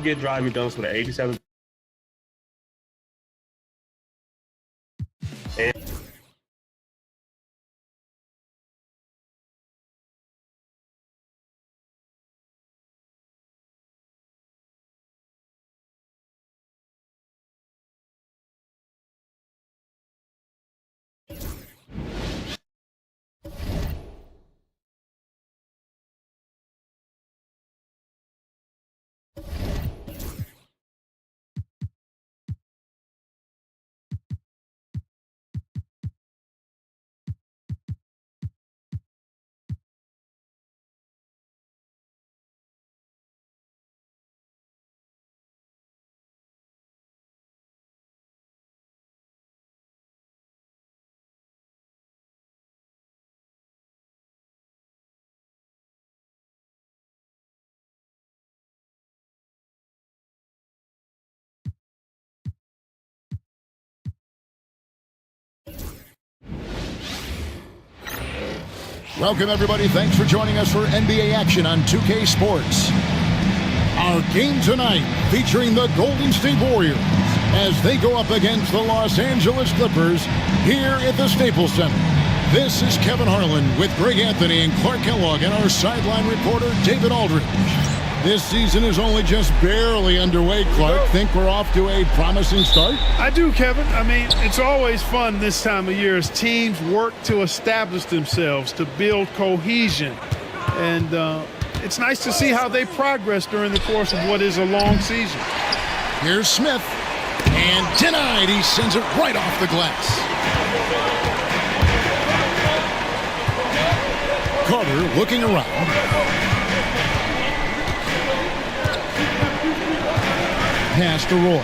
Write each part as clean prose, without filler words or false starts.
get driving dunks with an 87. And Welcome, everybody. Thanks for joining us for NBA action on 2K Sports. Our game tonight featuring the Golden State Warriors as they go up against the Los Angeles Clippers here at the Staples Center. This is Kevin Harlan with Greg Anthony and Clark Kellogg and our sideline reporter, David Aldridge. This season is only just barely underway, Clark. Think we're off to a promising start? I do, Kevin. I mean, it's always fun this time of year as teams work to establish themselves, to build cohesion. And it's nice to see how they progress during the course of what is a long season. Here's Smith. And denied. He sends it right off the glass. Carter looking around. Pass to Roy.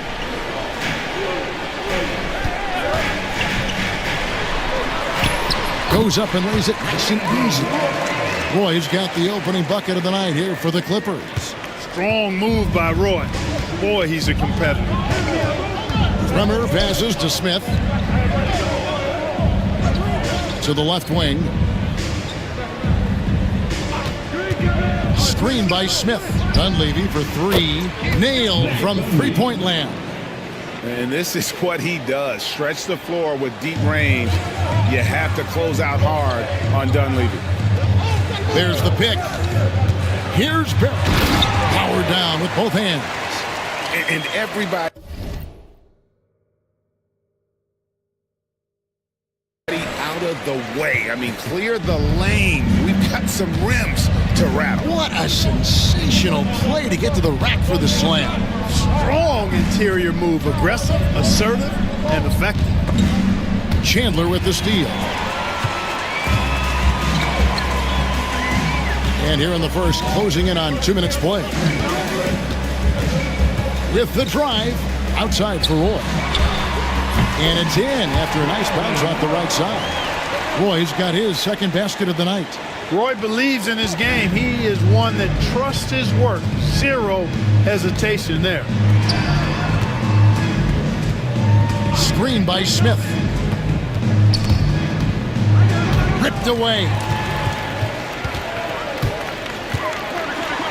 Goes up and lays it nice and easy. Roy's got the opening bucket of the night here for the Clippers. Strong move by Roy. Boy, he's a competitor. Bremer passes to Smith. To the left wing. Screen by Smith. Dunleavy for three. Nailed from three-point land. And this is what he does. Stretch the floor with deep range. You have to close out hard on Dunleavy. There's the pick. Here's Barros. Powered down with both hands. And everybody out of the way. I mean, clear the lane. We've got some rims to rattle. What a sensational play to get to the rack for the slam. Strong interior move. Aggressive, assertive, and effective. Chandler with the steal. And here in the first, closing in on 2 minutes play. With the drive, outside for Roy. And it's in after a nice bounce off the right side. Roy's got his second basket of the night. Roy believes in his game. He is one that trusts his work. Zero hesitation there. Screen by Smith. Ripped away.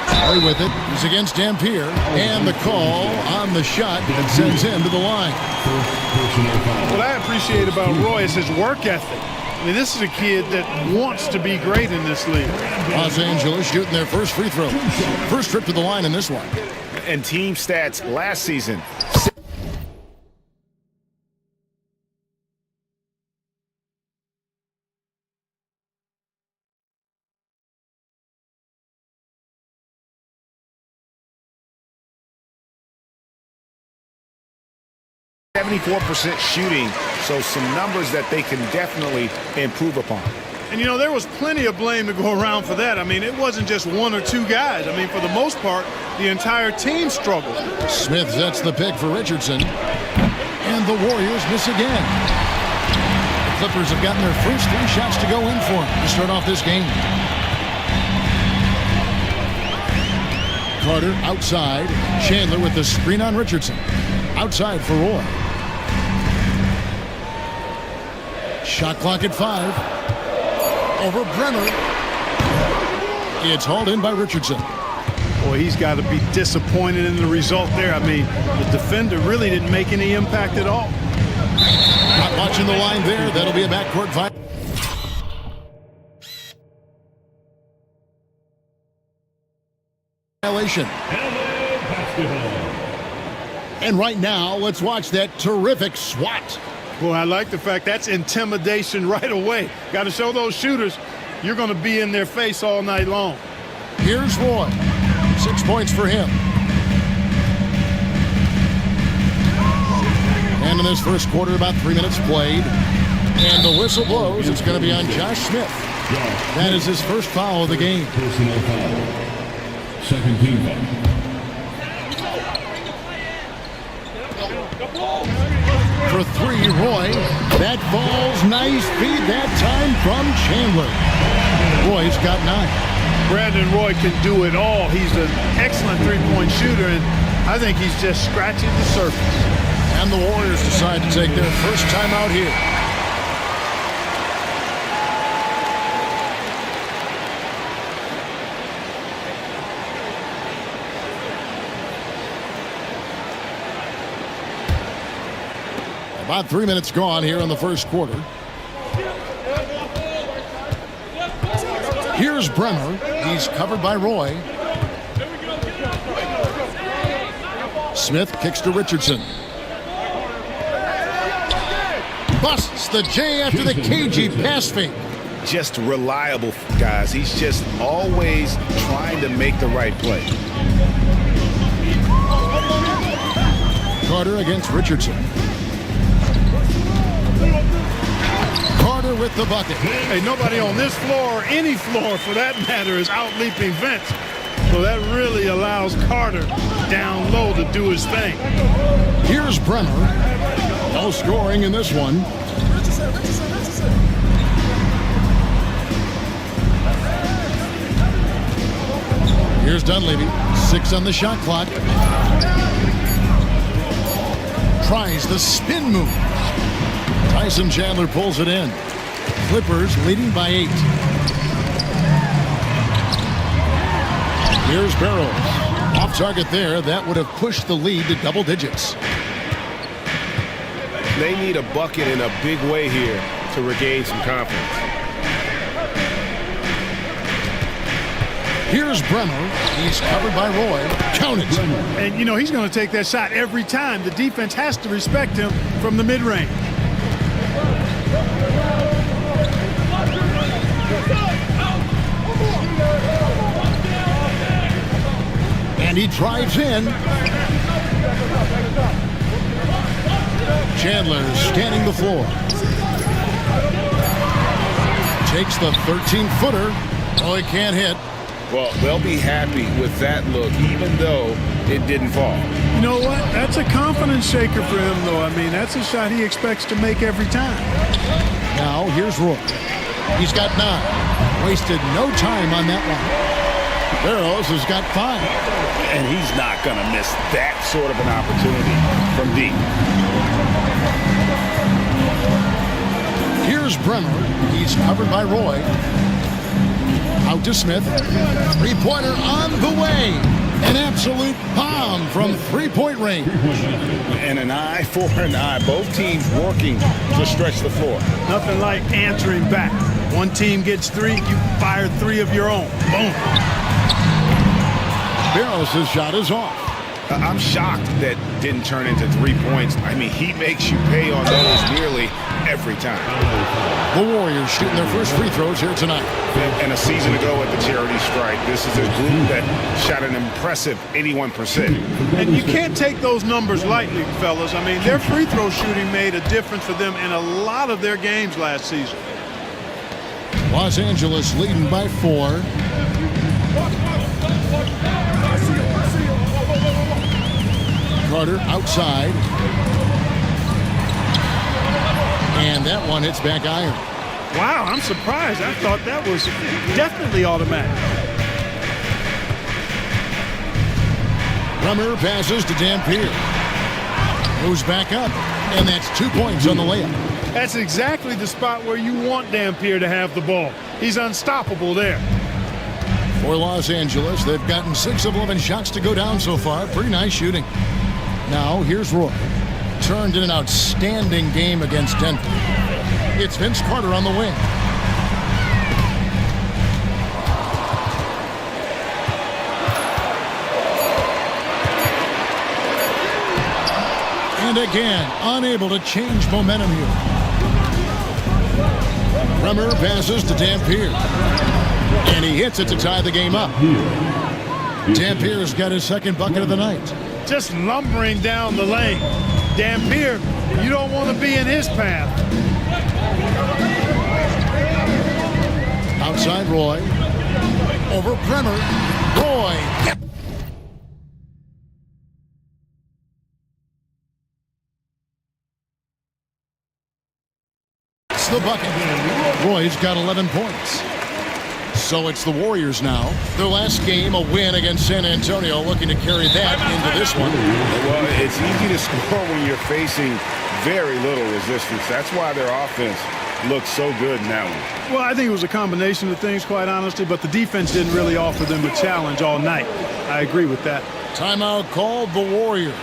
Play with it. He's against Dampier. And the call on the shot that sends him to the line. What I appreciate about Roy is his work ethic. I mean, this is a kid that wants to be great in this league. Los Angeles shooting their first free throw. First trip to the line in this one. And team stats last season. .74% shooting, so some numbers that they can definitely improve upon. And, you know, there was plenty of blame to go around for that. I mean, it wasn't just one or two guys. I mean, for the most part, the entire team struggled. Smith sets the pick for Richardson. And the Warriors miss again. The Clippers have gotten their first 3 shots to go in for them to start off this game. Carter outside. Chandler with the screen on Richardson. Outside for Roy. Shot clock at 5. Over Bremer. It's hauled in by Richardson. Boy, he's got to be disappointed in the result there. I mean, the defender really didn't make any impact at all. Not watching the line there. That'll be a backcourt violation. And right now, let's watch that terrific swat. Boy, I like the fact that's intimidation right away. Got to show those shooters you're going to be in their face all night long. Here's Roy. 6 points for him. And in this first quarter, about 3 minutes played. And the whistle blows. It's going to be on Josh Smith. That is his first foul of the game. Personal foul. Second team foul. For three, Roy. That falls. Nice feed that time from Chandler. Roy's got 9. Brandon Roy can do it all. He's an excellent three-point shooter, and I think he's just scratching the surface. And the Warriors decide to take their first time out here. About 3 minutes gone here in the first quarter. Here's Bremer. He's covered by Roy. Smith kicks to Richardson. Busts the J after the cagey pass fake. Just reliable, guys. He's just always trying to make the right play. Carter against Richardson. Carter with the bucket. Hey, nobody on this floor, or any floor for that matter, is out-leaping Vince. So that really allows Carter down low to do his thing. Here's Bremer. No scoring in this one. Here's Dunleavy. 6 on the shot clock. Tries the spin move. Tyson Chandler pulls it in. Clippers leading by 8. Here's Barros. Off target there. That would have pushed the lead to double digits. They need a bucket in a big way here to regain some confidence. Here's Bremer. He's covered by Roy. Count it. And, you know, he's going to take that shot every time. The defense has to respect him from the mid-range. And he drives in. Chandler scanning the floor. Takes the 13-footer. Oh, he can't hit. Well, they'll be happy with that look, even though it didn't fall. You know what? That's a confidence shaker for him, though. I mean, that's a shot he expects to make every time. Now, here's Roy. He's got 9. Wasted no time on that one. Barros has got 5. And he's not going to miss that sort of an opportunity from deep. Here's Bremer. He's covered by Roy. Out to Smith. Three-pointer on the way. An absolute bomb from three-point range. And an eye for an eye. Both teams working to stretch the floor. Nothing like answering back. One team gets 3, you fire 3 of your own. Boom. Barros' shot is off. I'm shocked that didn't turn into 3 points. I mean, he makes you pay on those nearly every time. The Warriors shooting their first free throws here tonight. And a season ago at the charity strike, this is a group that shot an impressive 81%. And you can't take those numbers lightly, fellas. I mean, their free throw shooting made a difference for them in a lot of their games last season. Los Angeles leading by 4. Carter outside. And that one hits back iron. Wow, I'm surprised. I thought that was definitely automatic. Bremer passes to Dampier. Moves back up. And that's 2 points on the layup. That's exactly the spot where you want Dampier to have the ball. He's unstoppable there. For Los Angeles, they've gotten 6 of 11 shots to go down so far. Pretty nice shooting. Now, here's Roy. Turned in an outstanding game against Denver. It's Vince Carter on the wing. And again, unable to change momentum here. Bremer passes to Dampier. And he hits it to tie the game up. Dampier's got his second bucket of the night. Just lumbering down the lane. Dampier, you don't want to be in his path. Outside Roy. Over Bremer. Roy. It's the bucket. Roy's got 11 points. So it's the Warriors now. Their last game, a win against San Antonio, looking to carry that into this one. Well, it's easy to score when you're facing very little resistance. That's why their offense looks so good in that one. Well, I think it was a combination of things, quite honestly, but the defense didn't really offer them a challenge all night. I agree with that. Timeout called the Warriors.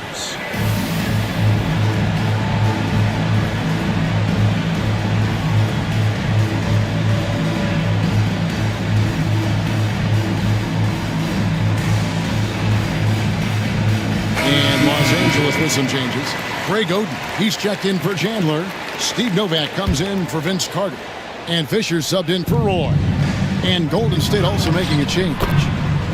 With some changes. Craig Oden, he's checked in for Chandler. Steve Novak comes in for Vince Carter. And Fisher subbed in for Roy. And Golden State also making a change.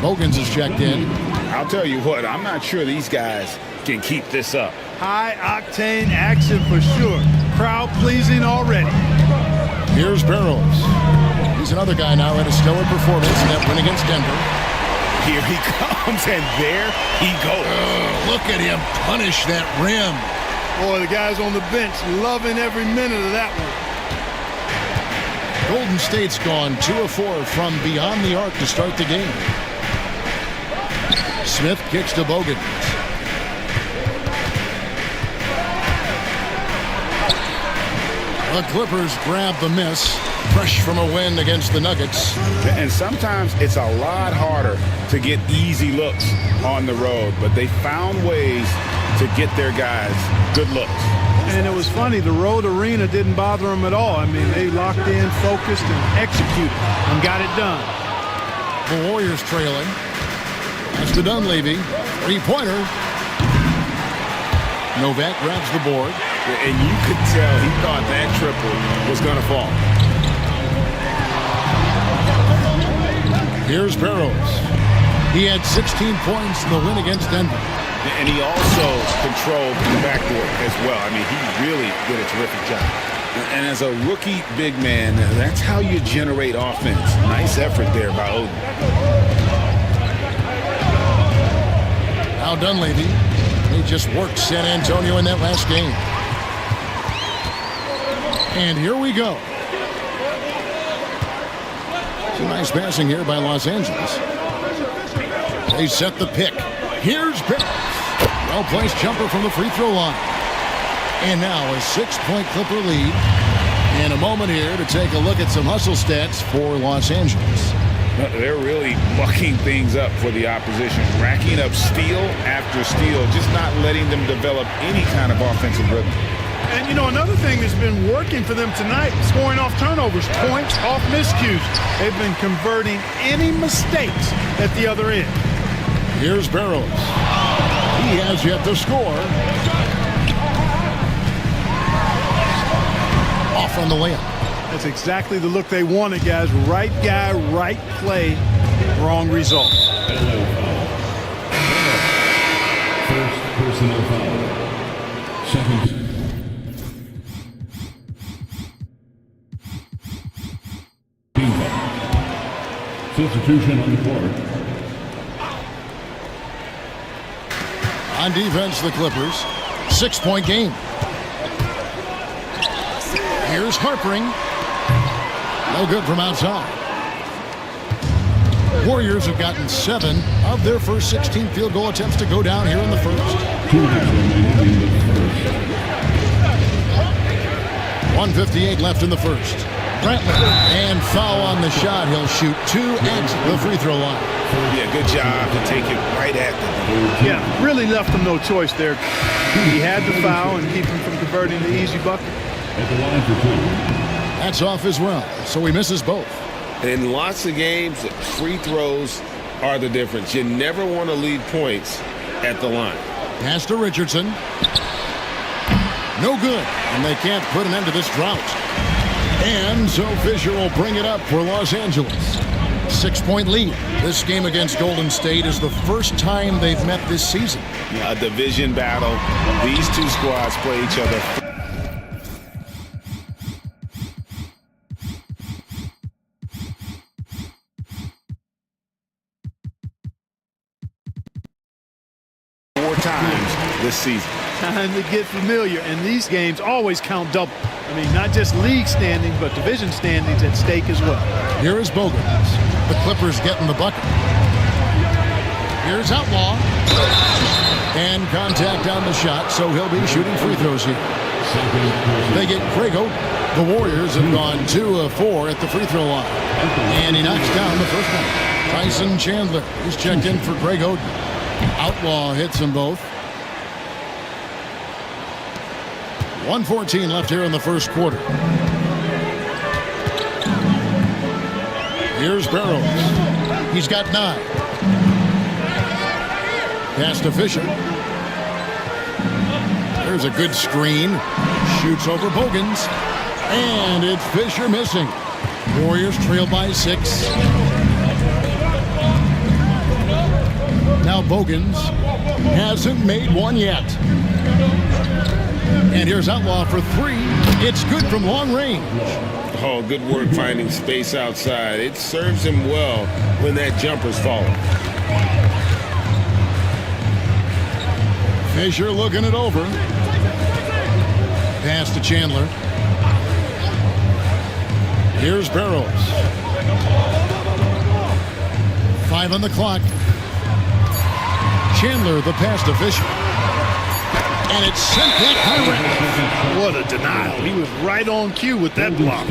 Bogans is checked in. I'll tell you what, I'm not sure these guys can keep this up. High-octane action for sure. Crowd-pleasing already. Here's Barros. He's another guy now at a stellar performance in that win against Denver. Here he comes, and there he goes. Look at him punish that rim. Boy, the guys on the bench loving every minute of that one. Golden State's gone 2 of 4 from beyond the arc to start the game. Smith kicks to Bogan. The Clippers grab the miss. Fresh from a win against the Nuggets. And sometimes it's a lot harder to get easy looks on the road, but they found ways to get their guys good looks. And it was funny, the road arena didn't bother them at all. I mean, they locked in, focused, and executed, and got it done. The Warriors trailing. That's to Dunleavy. Three-pointer. Novak grabs the board. And you could tell he thought that triple was going to fall. Here's Barros. He had 16 points in the win against Denver. And he also controlled the backcourt as well. I mean, he really did a terrific job. And as a rookie big man, that's how you generate offense. Nice effort there by Oden. Now Dunleavy. He just worked San Antonio in that last game. And here we go. Some nice passing here by Los Angeles. They set the pick. Here's Barros. Well-placed jumper from the free throw line. And now a 6-point Clipper lead. And a moment here to take a look at some hustle stats for Los Angeles. They're really mucking things up for the opposition. Racking up steal after steal. Just not letting them develop any kind of offensive rhythm. And, you know, another thing that's been working for them tonight, scoring off turnovers, points off miscues. They've been converting any mistakes at the other end. Here's Barros. He has yet to score. Off on the layup. That's exactly the look they wanted, guys. Right guy, right play, wrong result. First personal foul. Second. Team foul. Substitution on the court. On defense, the Clippers. 6-point game. Here's Harpering. No good from outside. Warriors have gotten 7 of their first 16 field goal attempts to go down here in the first. 2 minutes remaining in the first. 1:58 left in the first. Brantley, and foul on the shot. He'll shoot 2 at the free throw line. Yeah, good job to take it right at them. Yeah, really left him no choice there. He had to foul and keep him from converting the easy bucket. At the line for 2. That's off as well, so he misses both. In lots of games, free throws are the difference. You never want to leave points at the line. Pass to Richardson. No good, and they can't put an end to this drought. And so Fisher will bring it up for Los Angeles. 6-point lead. This game against Golden State is the first time they've met this season. A division battle. These two squads play each other. Times this season. Time to get familiar, and these games always count double. I mean, not just league standings, but division standings at stake as well. Here is Bogans. The Clippers getting the bucket. Here's Outlaw. And contact on the shot, so he'll be shooting free throws here. They get Greg Oden. The Warriors have gone 2 of 4 at the free throw line. And he knocks down the first one. Tyson Chandler is checked in for Greg Oden. Outlaw hits them both. 1:14 left here in the first quarter. Here's Barros. He's got 9. Pass to Fisher. There's a good screen. Shoots over Bogans. And it's Fisher missing. Warriors trail by 6. Now Bogans hasn't made one yet. And here's Outlaw for 3. It's good from long range. Oh, good work finding space outside. It serves him well when that jumper's falling. Fisher looking it over. Pass to Chandler. Here's Barros. 5 on the clock. Chandler, the pass to Fisher. And it's sent back high. What a denial. He was right on cue with that block.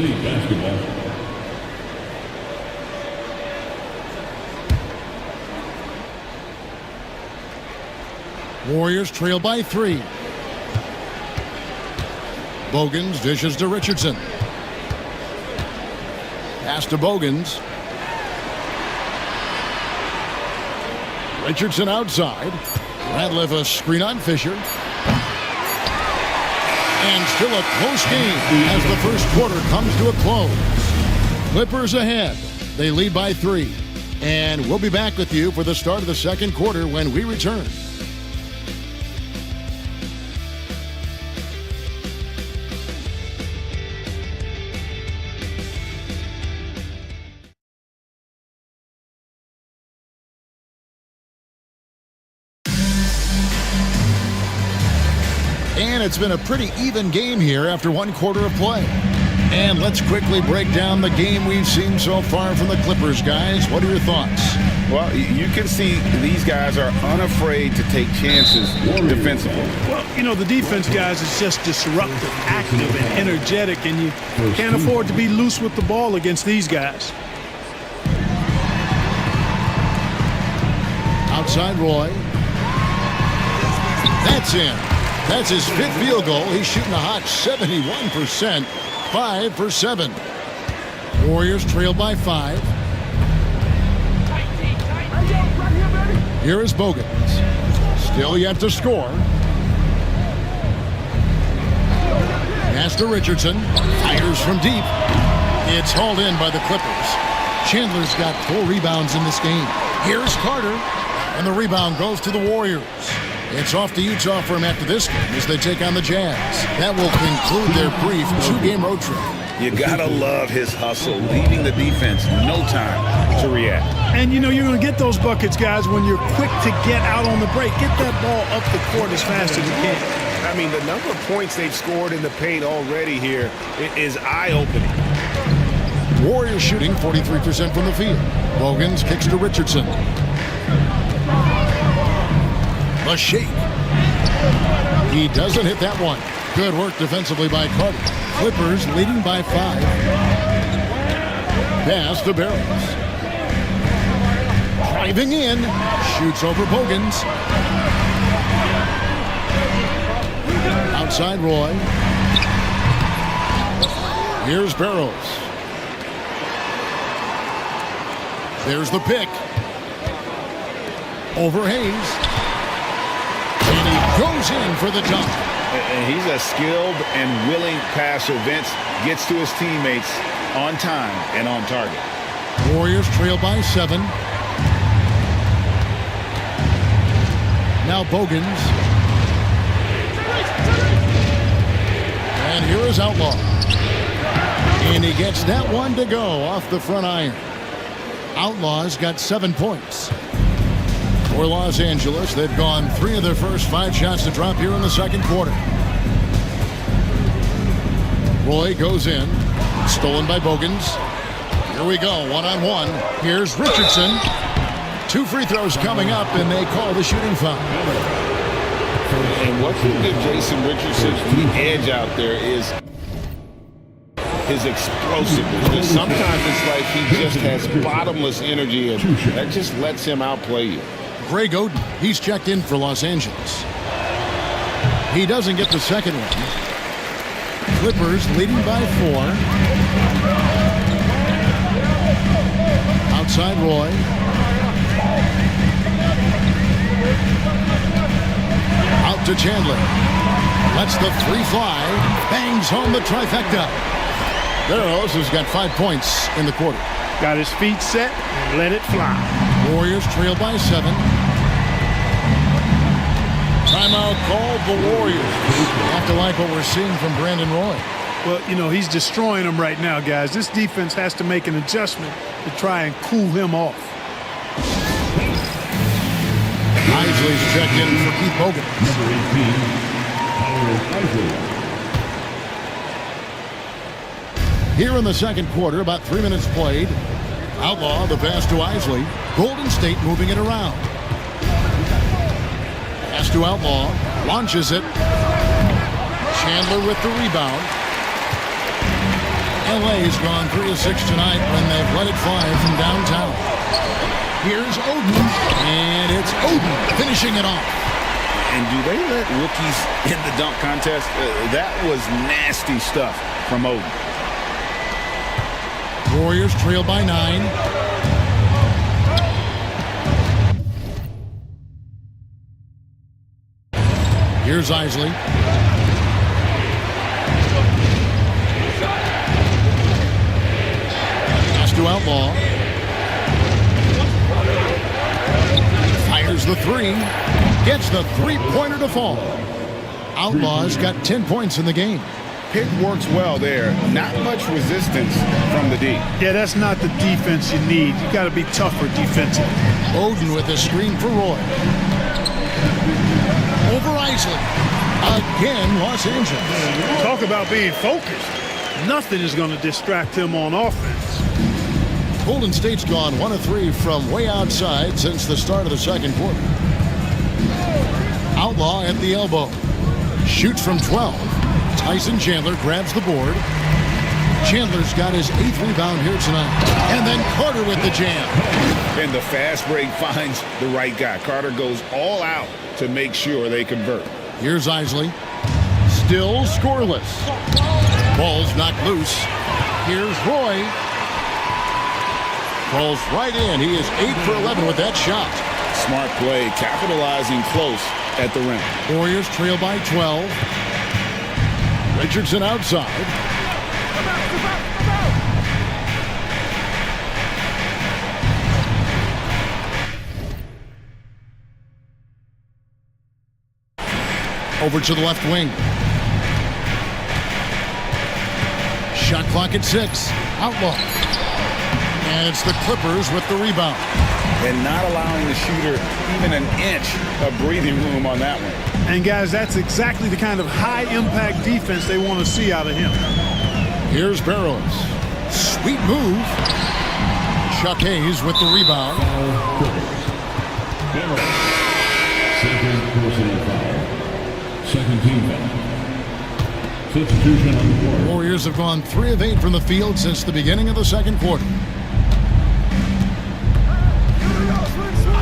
Warriors trail by 3. Bogans dishes to Richardson. Pass to Bogans. Richardson outside. Radliff a screen on Fisher. And still a close game as the first quarter comes to a close. Clippers ahead. They lead by 3. And we'll be back with you for the start of the second quarter when we return. And it's been a pretty even game here after 1 quarter of play. And let's quickly break down the game we've seen so far from the Clippers, guys. What are your thoughts? Well, you can see these guys are unafraid to take chances defensively. Well, you know, the defense, guys, is just disruptive, active, and energetic, and you can't afford to be loose with the ball against these guys. Outside Roy. That's in. That's his 5th field goal. He's shooting a hot 71%, 5 for 7. Warriors trail by 5. Here is Bogans. Still yet to score. Pass to Richardson. Fires from deep. It's hauled in by the Clippers. Chandler's got 4 rebounds in this game. Here's Carter. And the rebound goes to the Warriors. It's off to Utah for him after this game as they take on the Jazz. That will conclude their brief 2-game road trip. You gotta love his hustle, leaving the defense no time to react. And you know you're going to get those buckets, guys, when you're quick to get out on the break. Get that ball up the court as fast as you can. I mean, the number of points they've scored in the paint already here is eye-opening. Warriors shooting 43% from the field. Bogans kicks to Richardson. A shake. He doesn't hit that one. Good work defensively by Carter. Clippers leading by 5. Pass to Barros. Driving in. Shoots over Bogans. Outside Roy. Here's Barros. There's the pick. Over Hayes. And he goes in for the dunk. And he's a skilled and willing passer. Vince gets to his teammates on time and on target. Warriors trail by 7. Now Bogans. And here is Outlaw. And he gets that one to go off the front iron. Outlaw's got 7 points. For Los Angeles, they've gone 3 of their first 5 shots to drop here in the second quarter. Roy goes in. Stolen by Bogans. Here we go, one-on-one. Here's Richardson. 2 free throws coming up, and they call the shooting foul. And what can give Jason Richardson the edge out there is his explosiveness. Sometimes it's like he just has bottomless energy, and that just lets him outplay you. Greg Oden, he's checked in for Los Angeles. He doesn't get the second one. Clippers leading by 4. Outside Roy. Out to Chandler. Lets the 3 fly. Bangs home the trifecta. Barros has got 5 points in the quarter. Got his feet set and let it fly. Warriors trail by 7. Timeout called the Warriors. Have to like what we're seeing from Brandon Roy. Well, you know, he's destroying them right now, guys. This defense has to make an adjustment to try and cool him off. Isley's checked in for Keith Bogan. Number 18, Isley. Here in the second quarter, about 3 minutes played. Outlaw, the pass to Isley. Golden State moving it around. Pass to Outlaw. Launches it. Chandler with the rebound. LA's gone 3 of 6 tonight when they've let it fly from downtown. Here's Oden. And it's Oden finishing it off. And do they let rookies in the dunk contest? That was nasty stuff from Oden. Warriors trail by 9. Here's Isley. Pass to Outlaw. Fires the 3. Gets the 3-pointer to fall. Outlaw's got 10 points in the game. Pick works well there. Not much resistance from the D. Yeah, that's not the defense you need. You got to be tougher defensively. Oden with a screen for Roy. Over Isley. Again, Los Angeles. Talk about being focused. Nothing is going to distract him on offense. Golden State's gone 1 of 3 from way outside since the start of the second quarter. Outlaw at the elbow. Shoots from 12. Tyson Chandler grabs the board. Chandler's got his 8th rebound here tonight. And then Carter with the jam. And the fast break finds the right guy. Carter goes all out to make sure they convert. Here's Isley. Still scoreless. Ball's knocked loose. Here's Roy. Falls right in. He is 8 for 11 with that shot. Smart play, capitalizing close at the rim. Warriors trail by 12. Richardson outside. Over to the left wing. Shot clock at 6. Outlaw. And it's the Clippers with the rebound. And not allowing the shooter even an inch of breathing room on that one. And, guys, that's exactly the kind of high-impact defense they want to see out of him. Here's Barros. Sweet move. Chuck Hayes with the rebound. Second personal foul. Second team foul. Substitution on the floor. Warriors have gone 3 of 8 from the field since the beginning of the second quarter.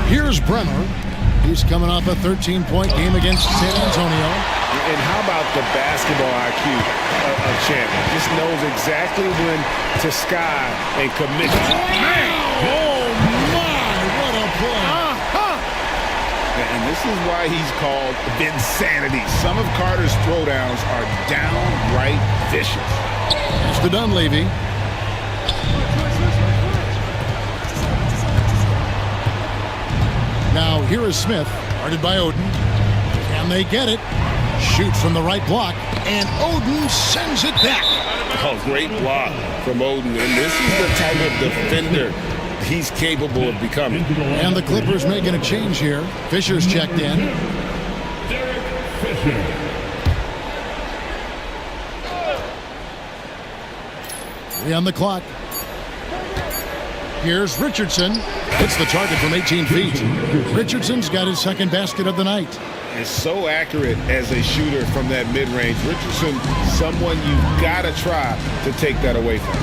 Here's Bremer. He's coming off a 13-point game against San Antonio. And how about the basketball IQ of Chandler? Just knows exactly when to sky and commit. Oh, my, what a play. And this is why he's called Vinsanity. Some of Carter's throwdowns are downright vicious. It's to Dunleavy. Now here is Smith, guarded by Oden. Can they get it? Shoots from the right block, and Oden sends it back. Oh, great block from Oden. And this is the type of defender he's capable of becoming. And the Clippers making a change here. Fisher's checked in. Derek Fisher. Three on the clock. Here's Richardson. Hits the target from 18 feet. Richardson's got his second basket of the night. Is so accurate as a shooter from that mid-range. Richardson, someone you've got to try to take that away from.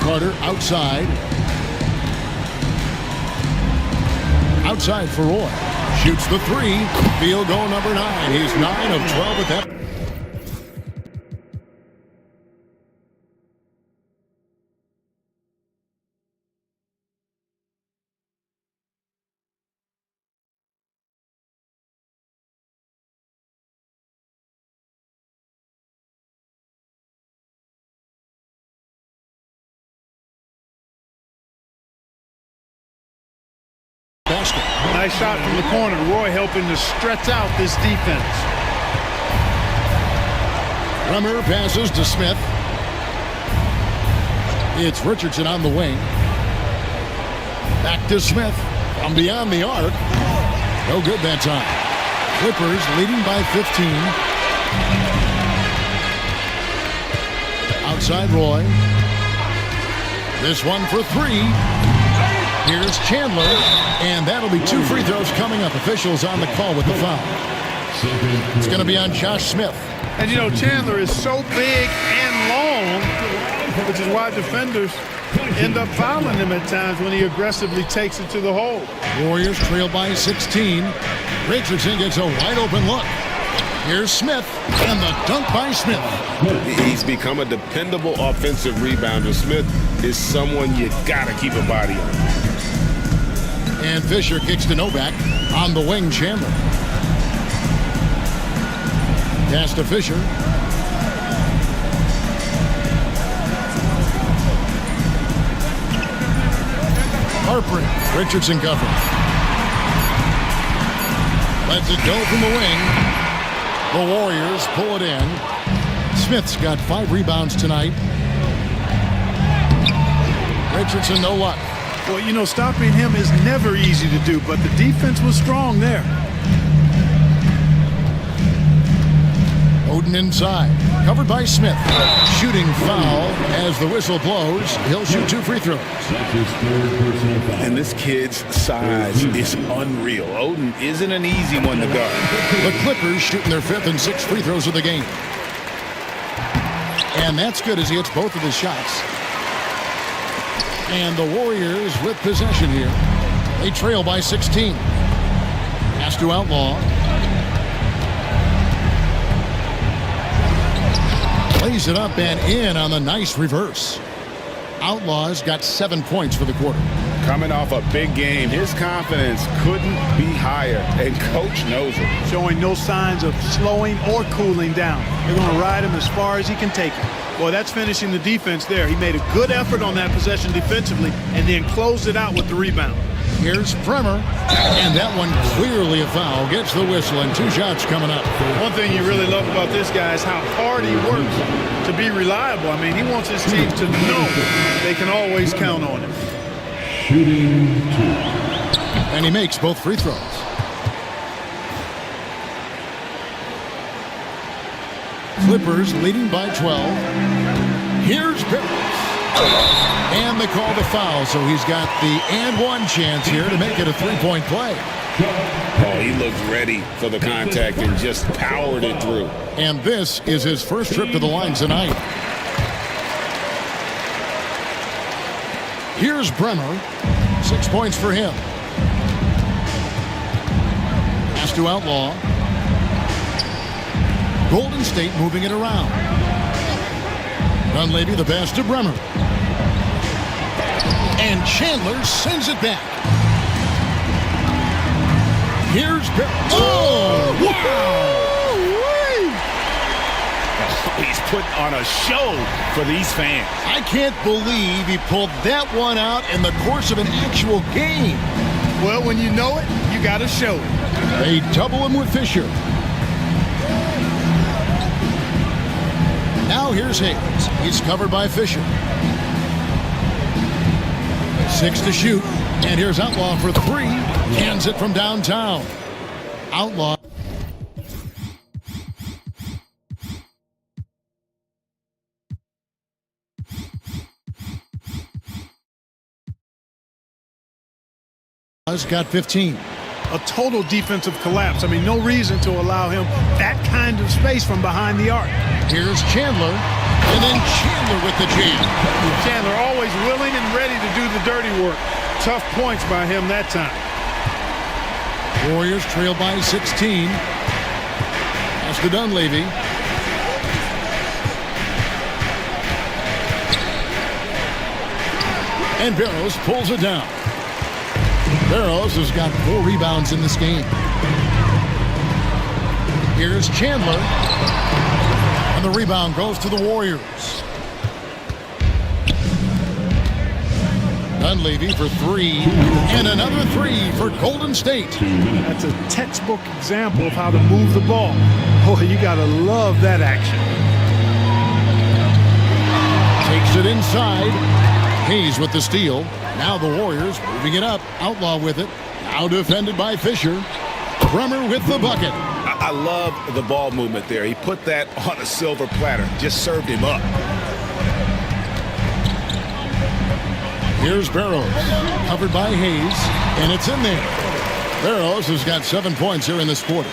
Carter outside. Outside for Roy. Shoots the three. Field goal number 9. He's 9 of 12 at that. Nice shot from the corner. Roy helping to stretch out this defense. Bremer passes to Smith. It's Richardson on the wing. Back to Smith from beyond the arc. No good that time. Clippers leading by 15. Outside Roy. This one for 3. Here's Chandler, and that'll be 2 free throws coming up. Officials on the call with the foul. It's going to be on Josh Smith. And you know, Chandler is so big and long, which is why defenders end up fouling him at times when he aggressively takes it to the hole. Warriors trail by 16. Richardson gets a wide open look. Here's Smith, and the dunk by Smith. He's become a dependable offensive rebounder. Smith is someone you got to keep a body on. And Fisher kicks to Novak. On the wing, Chandler. Pass to Fisher. Harper. Richardson covering. Lets it go from the wing. The Warriors pull it in. Smith's got 5 rebounds tonight. Richardson, no luck. Well, you know, stopping him is never easy to do, but the defense was strong there. Oden inside. Covered by Smith. Shooting foul as the whistle blows. He'll shoot 2 free throws. That's his 3rd personal foul. And this kid's size is unreal. Oden isn't an easy one to guard. The Clippers shooting their 5th and 6th free throws of the game. And that's good as he hits both of his shots. And the Warriors with possession here. They trail by 16. Pass to Outlaw. Lays it up and in on the nice reverse. Outlaw's got 7 points for the quarter. Coming off a big game, his confidence couldn't be higher, and coach knows it. Showing no signs of slowing or cooling down. They're going to ride him as far as he can take him. Boy, that's finishing the defense there. He made a good effort on that possession defensively and then closed it out with the rebound. Here's Bremer, and that one clearly a foul. Gets the whistle, and 2 shots coming up. One thing you really love about this guy is how hard he works to be reliable. I mean, he wants his team to know they can always count on him. Shooting 2. And he makes both free throws. Clippers leading by 12. Here's Barros. And they call the foul, so he's got the and one chance here to make it a 3-point play. Oh, he looked ready for the contact and just powered it through. And this is his first trip to the line tonight. Here's Bremer. 6 points for him. Pass to Outlaw. Golden State moving it around. Dunleavy the pass to Bremer. And Chandler sends it back. Here's Barros. Oh, wow! He's putting on a show for these fans. I can't believe he pulled that one out in the course of an actual game. Well, when you know it, you got to show it. They double him with Fisher. Now here's Hayes. He's covered by Fisher. 6 to shoot. And here's Outlaw for 3. Cans it from downtown. Outlaw. Has got 15. A total defensive collapse. I mean, no reason to allow him that kind of space from behind the arc. Here's Chandler. And then Chandler with the jam. Chandler always willing and ready to do the dirty work. Tough points by him that time. Warriors trail by 16. Pass to Dunleavy. And Barros pulls it down. Barros has got 4 rebounds in this game. Here's Chandler. And the rebound goes to the Warriors. Dunleavy for 3. And another 3 for Golden State. That's a textbook example of how to move the ball. Boy, you got to love that action. Takes it inside. Hayes with the steal. Now the Warriors moving it up. Outlaw with it. Now defended by Fisher. Bremer with the bucket. I love the ball movement there. He put that on a silver platter. Just served him up. Here's Barros. Covered by Hayes. And it's in there. Barros has got 7 points here in this quarter.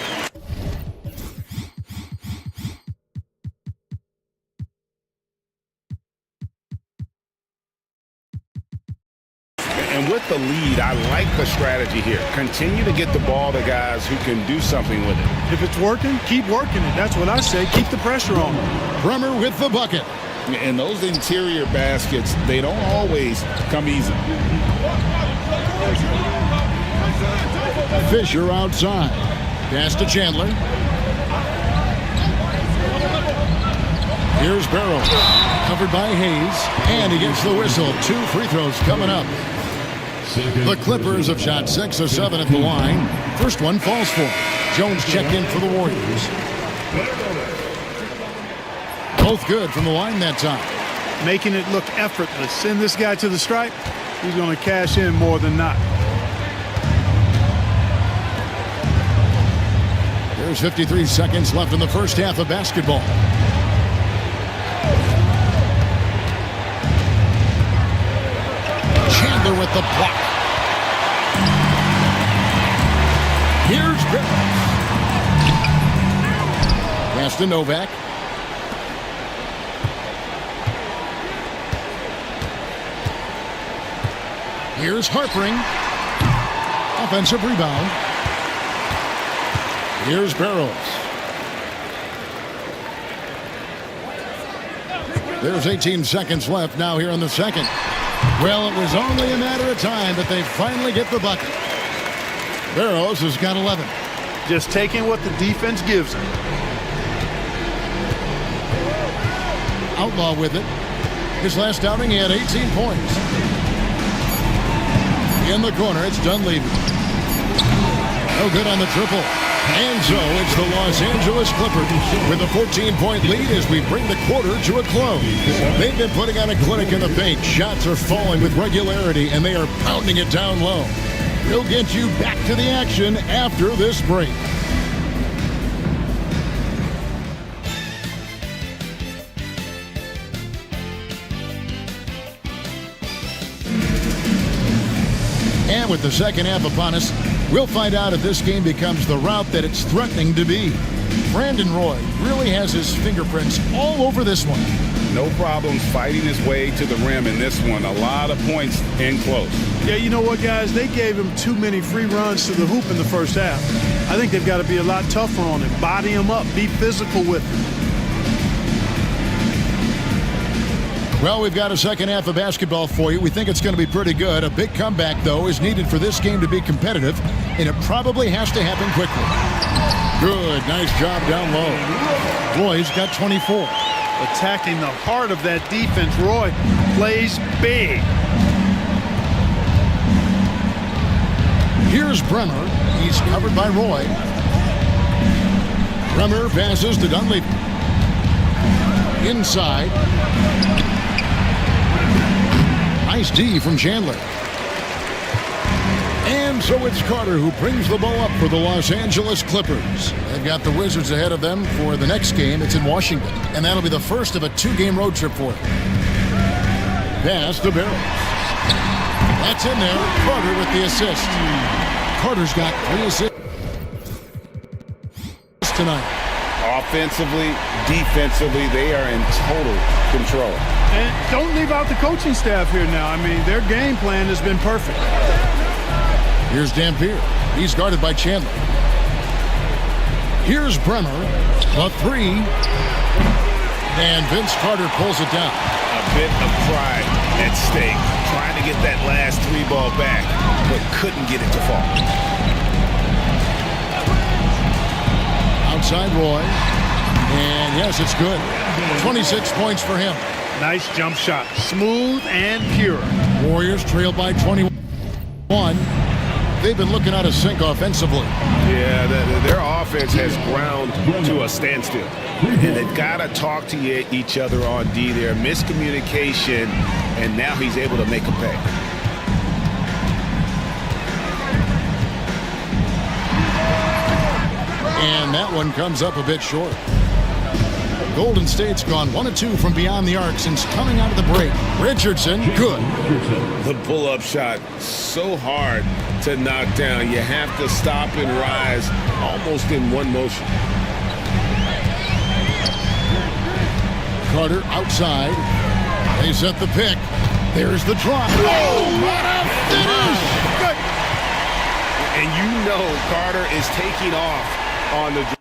And with the lead, I like the strategy here. Continue to get the ball to guys who can do something with it. If it's working, keep working it. That's what I say. Keep the pressure on him. Bremer with the bucket. And those interior baskets, they don't always come easy. Fisher outside. Pass to Chandler. Here's Barros. Covered by Hayes. And he gets the whistle. 2 free throws coming up. The Clippers have shot 6 of 7 at the line. First one falls for. Jones checked in for the Warriors. Both good from the line that time. Making it look effortless. Send this guy to the stripe. He's going to cash in more than not. There's 53 seconds left in the first half of basketball. Chandler with the block. Here's Barros. Pass to Novak. Here's Harpering. Offensive rebound. Here's Barros. There's 18 seconds left now here in the second. Well, it was only a matter of time, but they finally get the bucket. Barros has got 11. Just taking what the defense gives him. Outlaw with it. His last outing, he had 18 points. In the corner, it's Dunleavy. No good on the triple. And so it's the Los Angeles Clippers with a 14-point lead as we bring the quarter to a close. They've been putting on a clinic in the paint. Shots are falling with regularity, and they are pounding it down low. We'll get you back to the action after this break. And with the second half upon us, We'll find out if this game becomes the route that it's threatening to be. Brandon Roy really has his fingerprints all over this one. No problems fighting his way to the rim in this one. A lot of points in close. Yeah, you know what, guys? They gave him too many free runs to the hoop in the first half. I think they've got to be a lot tougher on him. Body him up. Be physical with him. Well, we've got a second half of basketball for you. We think it's going to be pretty good. A big comeback, though, is needed for this game to be competitive, and it probably has to happen quickly. Good. Nice job down low. Roy's got 24. Attacking the heart of that defense. Roy plays big. Here's Bremer. He's covered by Roy. Bremer passes to Dunleavy. Inside. Nice D from Chandler. And so it's Carter who brings the ball up for the Los Angeles Clippers. They've got the Wizards ahead of them for the next game. It's in Washington. And that'll be the first of a 2-game road trip for them. Pass to Barros. That's in there. Carter with the assist. Carter's got 3 assists tonight. Offensively, defensively, they are in total control. And don't leave out the coaching staff here now. I mean, their game plan has been perfect. Here's Dampier. He's guarded by Chandler. Here's Bremer. A 3. And Vince Carter pulls it down. A bit of pride at stake. Trying to get that last 3 ball back, but couldn't get it to fall. Outside Roy. And yes, it's good. 26 points for him. Nice jump shot. Smooth and pure. Warriors trail by 21. They've been looking out of sync offensively. Yeah, their offense has ground to a standstill. And they've got to talk to each other on D there. Miscommunication, and now he's able to make a pay. And that one comes up a bit short. Golden State's gone 1 of 2 from beyond the arc since coming out of the break. Richardson, good. The pull-up shot, so hard to knock down. You have to stop and rise almost in one motion. Carter outside. They set the pick. There's the drop. Oh, what a finish! Good. And you know Carter is taking off on the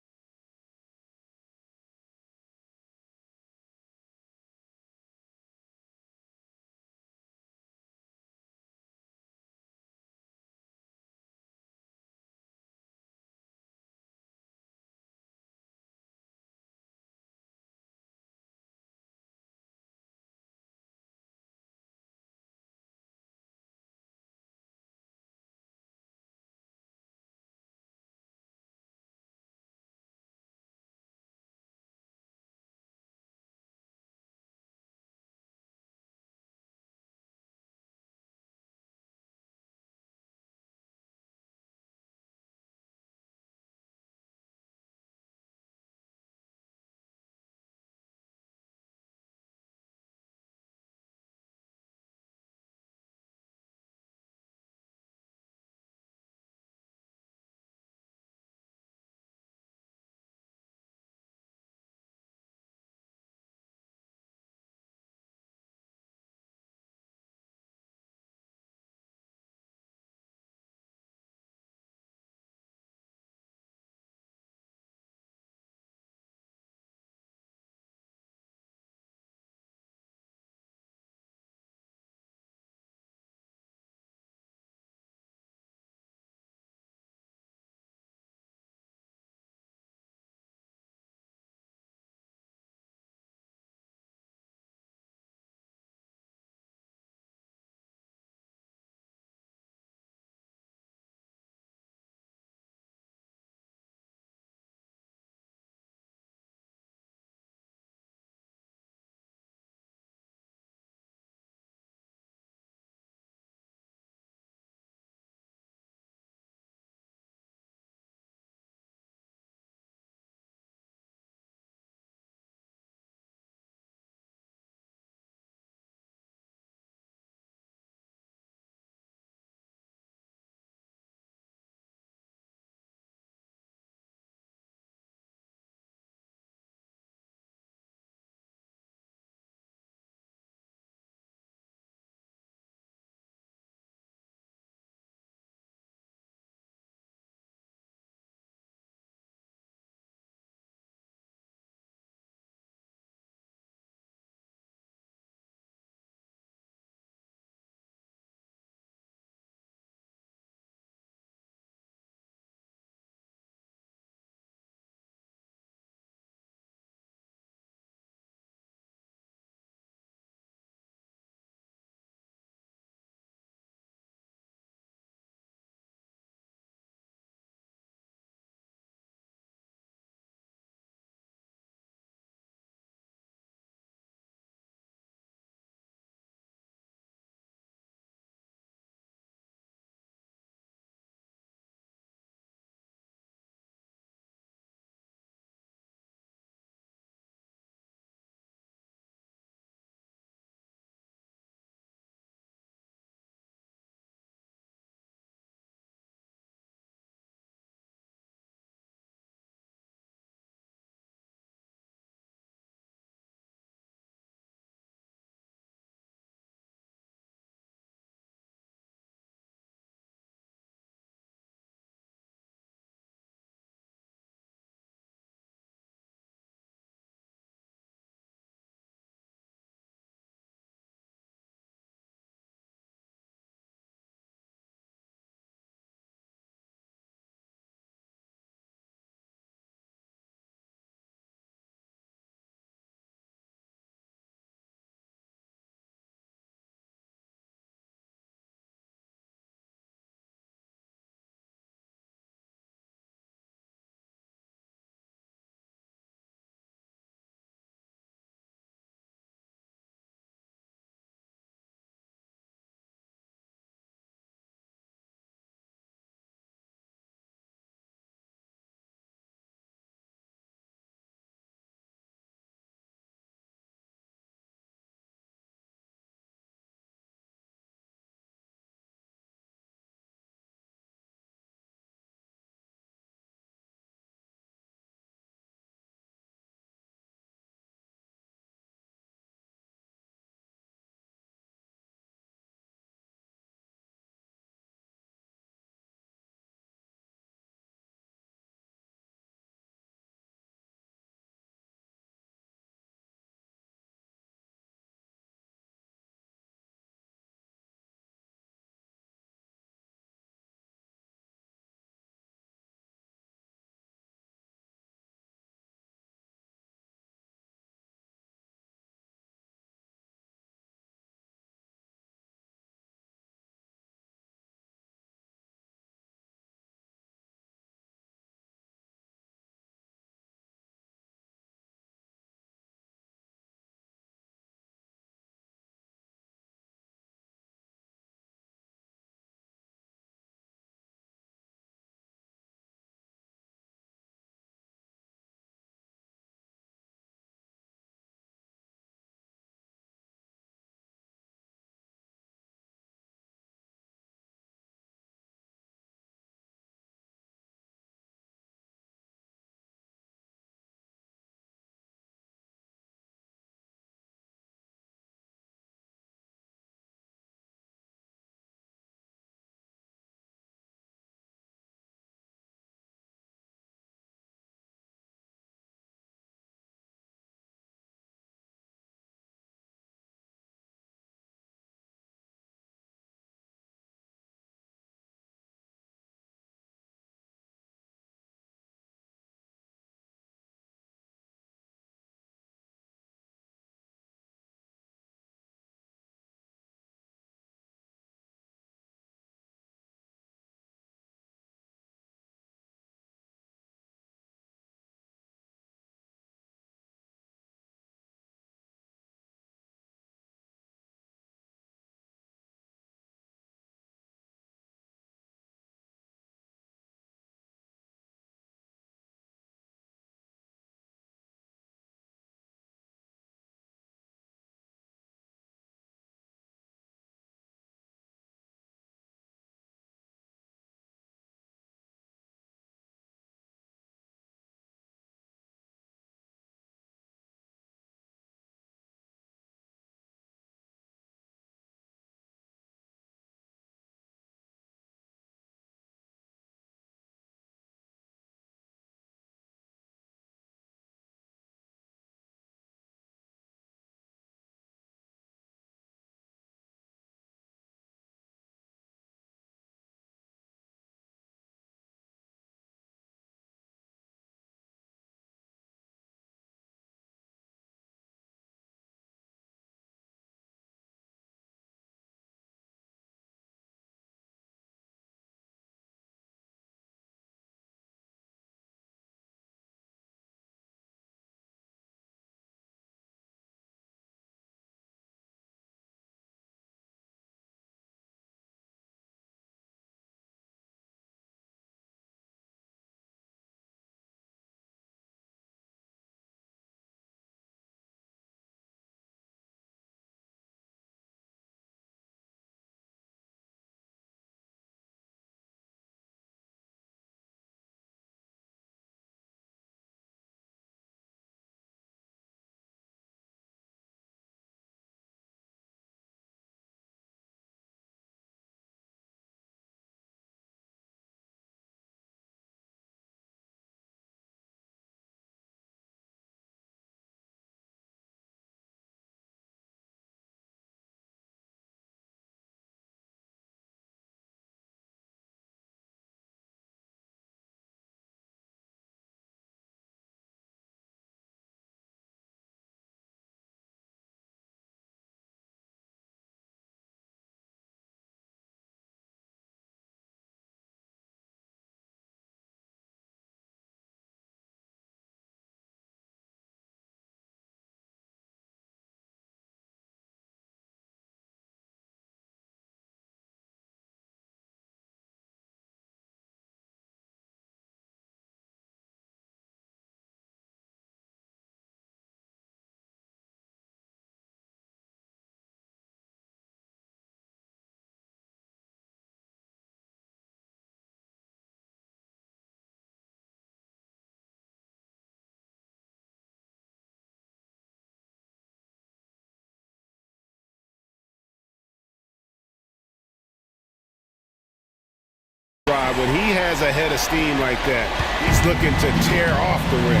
has a head of steam like that, he's looking to tear off the rim.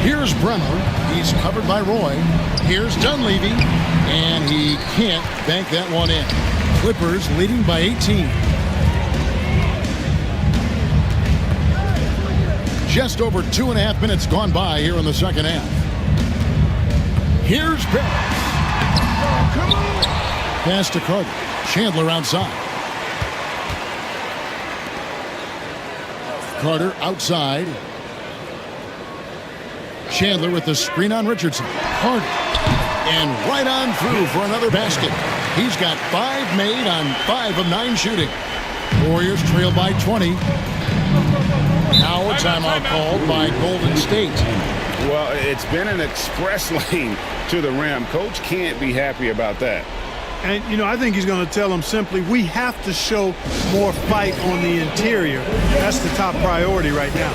Here's Brenner. He's covered by Roy. Here's Dunleavy. And he can't bank that one in. Clippers leading by 18. Just over 2.5 minutes gone by here in the second half. Here's Barros. Come on. Pass to Carter. Chandler outside. Carter outside. Chandler with the screen on Richardson. Carter. And right on through for another basket. He's got 5 made on 5 of 9 shooting. Warriors trail by 20. Now a timeout called by Golden State. Well, it's been an express lane to the rim. Coach can't be happy about that. And, you know, I think he's going to tell them simply, we have to show more fight on the interior. That's the top priority right now.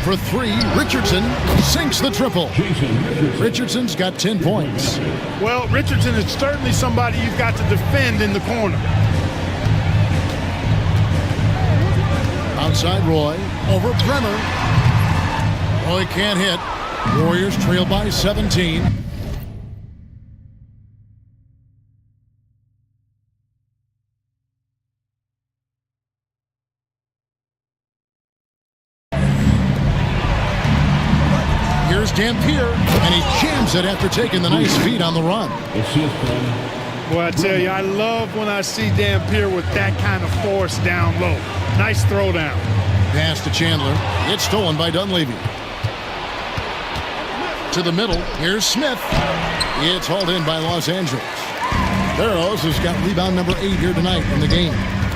For 3, Richardson sinks the triple. Richardson's got 10 points. Well, Richardson is certainly somebody you've got to defend in the corner. Outside Roy, over Brenner. Roy can't hit. Warriors trail by 17. Here's Dampier, and he jams it after taking the nice feed on the run. Boy, I tell you, I love when I see Dampier with that kind of force down low. Nice throw down. Pass to Chandler. It's stolen by Dunleavy. To the middle. Here's Smith. It's hauled in by Los Angeles. Barros has got rebound number 8 here tonight in the game.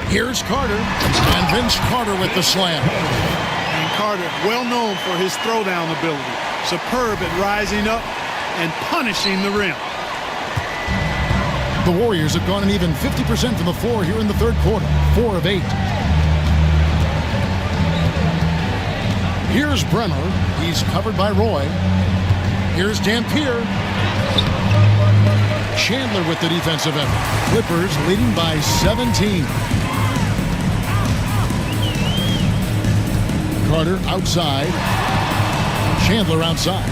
Here's Carter. And Vince Carter with the slam. And Carter, well known for his throwdown ability. Superb at rising up and punishing the rim. The Warriors have gone an even 50% from the floor here in the third quarter. 4 of 8. Here's Brenner. He's covered by Roy. Here's Dampier. Chandler with the defensive effort. Clippers leading by 17. Carter outside. Chandler outside.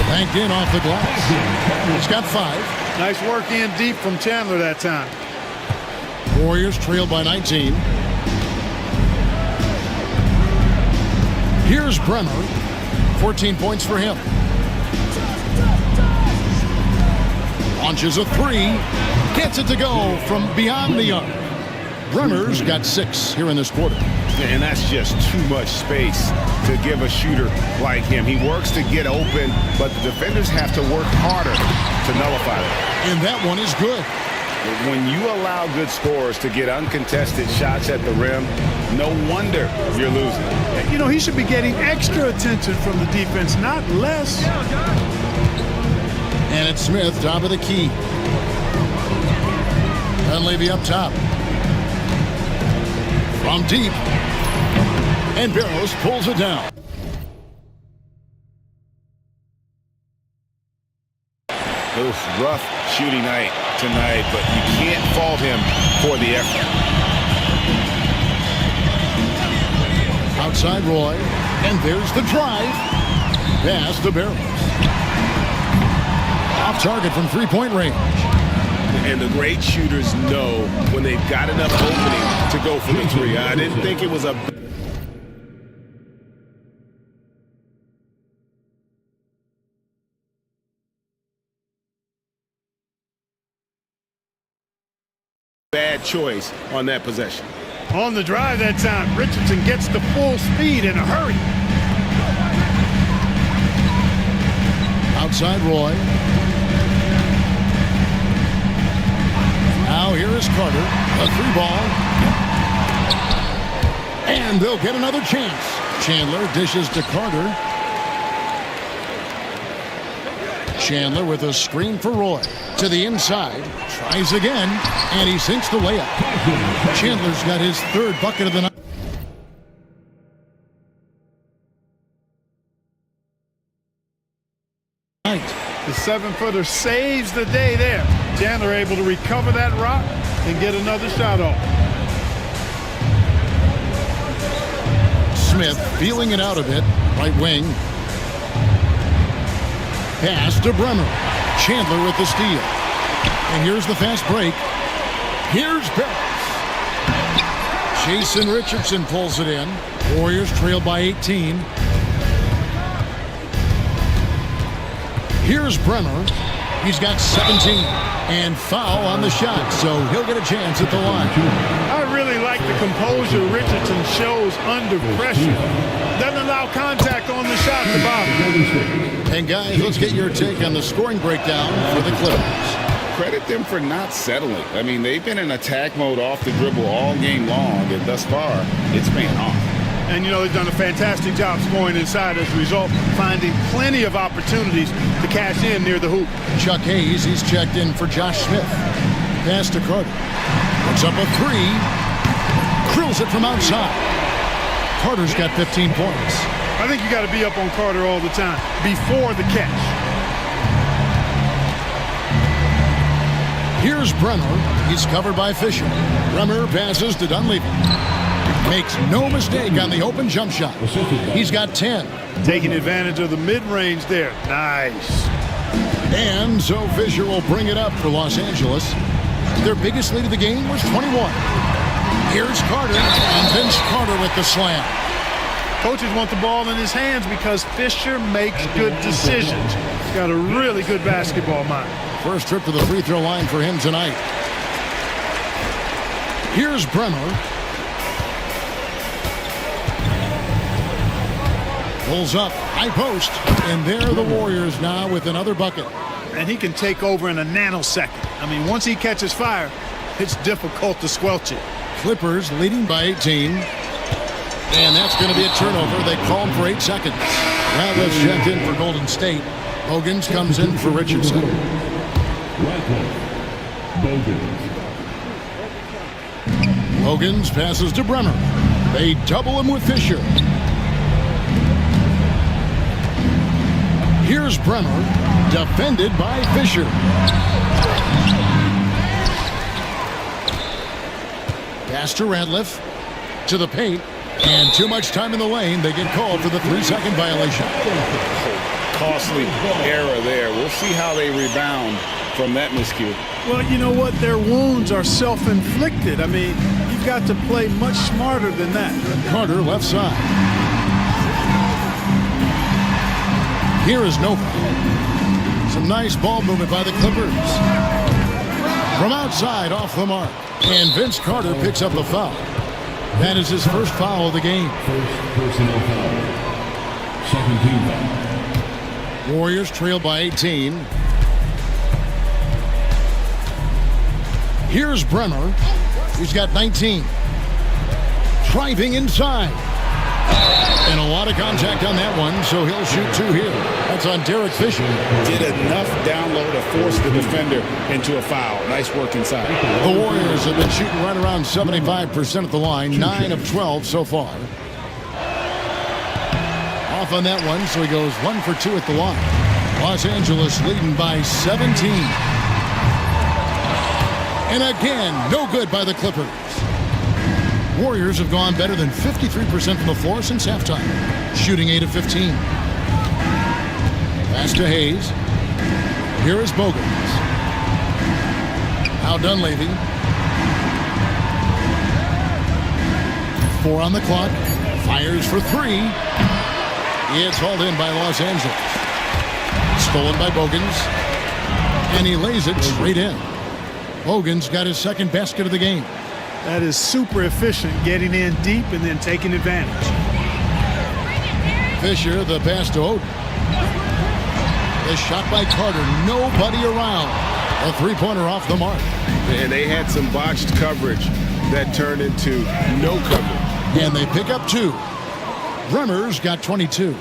Banked in off the glass. He's got 5. Nice work in deep from Chandler that time. Warriors trail by 19. Here's Brenner. 14 points for him. Launches a 3. Gets it to go from beyond the arc. Brenner's got 6 here in this quarter. And that's just too much space to give a shooter like him. He works to get open, but the defenders have to work harder to nullify it. And that one is good. When you allow good scorers to get uncontested shots at the rim, no wonder you're losing. You know, he should be getting extra attention from the defense, not less. And it's Smith, top of the key. Dunleavy up top. From deep. And Barros pulls it down. Oof, rough shooting night tonight, but you can't fault him for the effort. Outside Roy. And there's the drive. Pass to Barros. Off target from three-point range. And the great shooters know when they've got enough opening to go for the 3. I didn't think it was a choice on that possession. On the drive that time, Richardson gets to full speed in a hurry. Outside Roy. Now here is Carter. A 3-ball. And they'll get another chance. Chandler dishes to Carter. Chandler with a screen for Roy. To the inside. Tries again. And he sinks the layup. Chandler's got his third bucket of the night. The 7-footer saves the day there. Chandler able to recover that rock and get another shot off. Smith feeling it out a bit. Right wing. Pass to Bremer. Chandler with the steal. And here's the fast break. Here's Barros. Jason Richardson pulls it in. Warriors trail by 18. Here's Bremer. He's got 17. And foul on the shot, so he'll get a chance at the line. I really like the composure Richardson shows under pressure. Doesn't allow contact on the shot to bother. And guys, let's get your take on the scoring breakdown for the Clippers. Credit them for not settling. I mean, they've been in attack mode off the dribble all game long, and thus far, it's paying off. And, you know, they've done a fantastic job scoring inside as a result, finding plenty of opportunities to cash in near the hoop. Chuck Hayes, he's checked in for Josh Smith. Pass to Carter. Puts up a 3. Drills it from outside. Carter's got 15 points. I think you got to be up on Carter all the time before the catch. Here's Bremer. He's covered by Fisher. Bremer passes to Dunleavy. Makes no mistake on the open jump shot. He's got 10. Taking advantage of the mid-range there. Nice. And so Fisher will bring it up for Los Angeles. Their biggest lead of the game was 21. Here's Carter, and Vince Carter with the slam. Coaches want the ball in his hands because Fisher makes good decisions. He's got a really good basketball mind. First trip to the free throw line for him tonight. Here's Bremer. Pulls up, high post, and there are the Warriors now with another bucket. And he can take over in a nanosecond. I mean, once he catches fire, it's difficult to squelch it. Clippers leading by 18. And that's going to be a turnover. They called for 8 seconds. Ratliff's checked in for Golden State. Bogans comes in for Richardson. Bogans passes to Bremer. They double him with Fisher. Here's Bremer, defended by Fisher. Pass to Ratliff, to the paint, and too much time in the lane. They get called for the 3-second violation. Costly error there. We'll see how they rebound from that miscue. Well, you know what? Their wounds are self-inflicted. I mean, you've got to play much smarter than that. Carter left side. Here is Nova. Some nice ball movement by the Clippers. From outside, off the mark. And Vince Carter picks up the foul. That is his first foul of the game. First personal foul. Second team foul. Warriors trail by 18. Here's Bremer. He's got 19. Driving inside. And a lot of contact on that one, so he'll shoot 2 here. That's on Derek Fisher. Did enough down low to force the defender into a foul. Nice work inside. The Warriors have been shooting right around 75% at the line, 9 of 12 so far. Off on that one, so he goes 1 for 2 at the line. Los Angeles leading by 17. And again, no good by the Clippers. Warriors have gone better than 53% from the floor since halftime, shooting 8 of 15. Pass to Hayes. Here is Bogans. Now Dunleavy. 4 on the clock. Fires for 3. It's hauled in by Los Angeles. Stolen by Bogans. And he lays it straight in. Hogan's got his second basket of the game. That is super efficient, getting in deep and then taking advantage. Fisher, the pass to Oden. The shot by Carter, nobody around. A three-pointer off the mark. And they had some botched coverage that turned into no coverage. And they pick up 2. Bremer's got 22.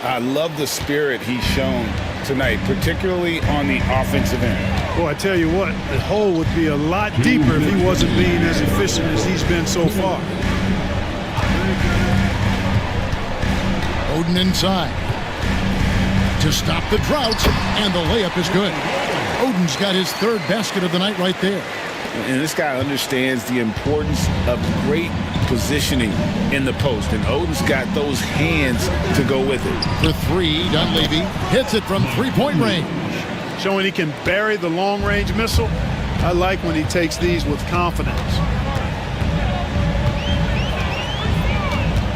I love the spirit he's shown tonight, particularly on the offensive end. Boy, I tell you what, the hole would be a lot deeper if he wasn't being as efficient as he's been so far. Oden inside to stop the drought, and the layup is good. Oden's got his third basket of the night right there. And this guy understands the importance of great positioning in the post, and Oden's got those hands to go with it. For 3, Dunleavy hits it from three-point range. Showing he can bury the long-range missile. I like when he takes these with confidence.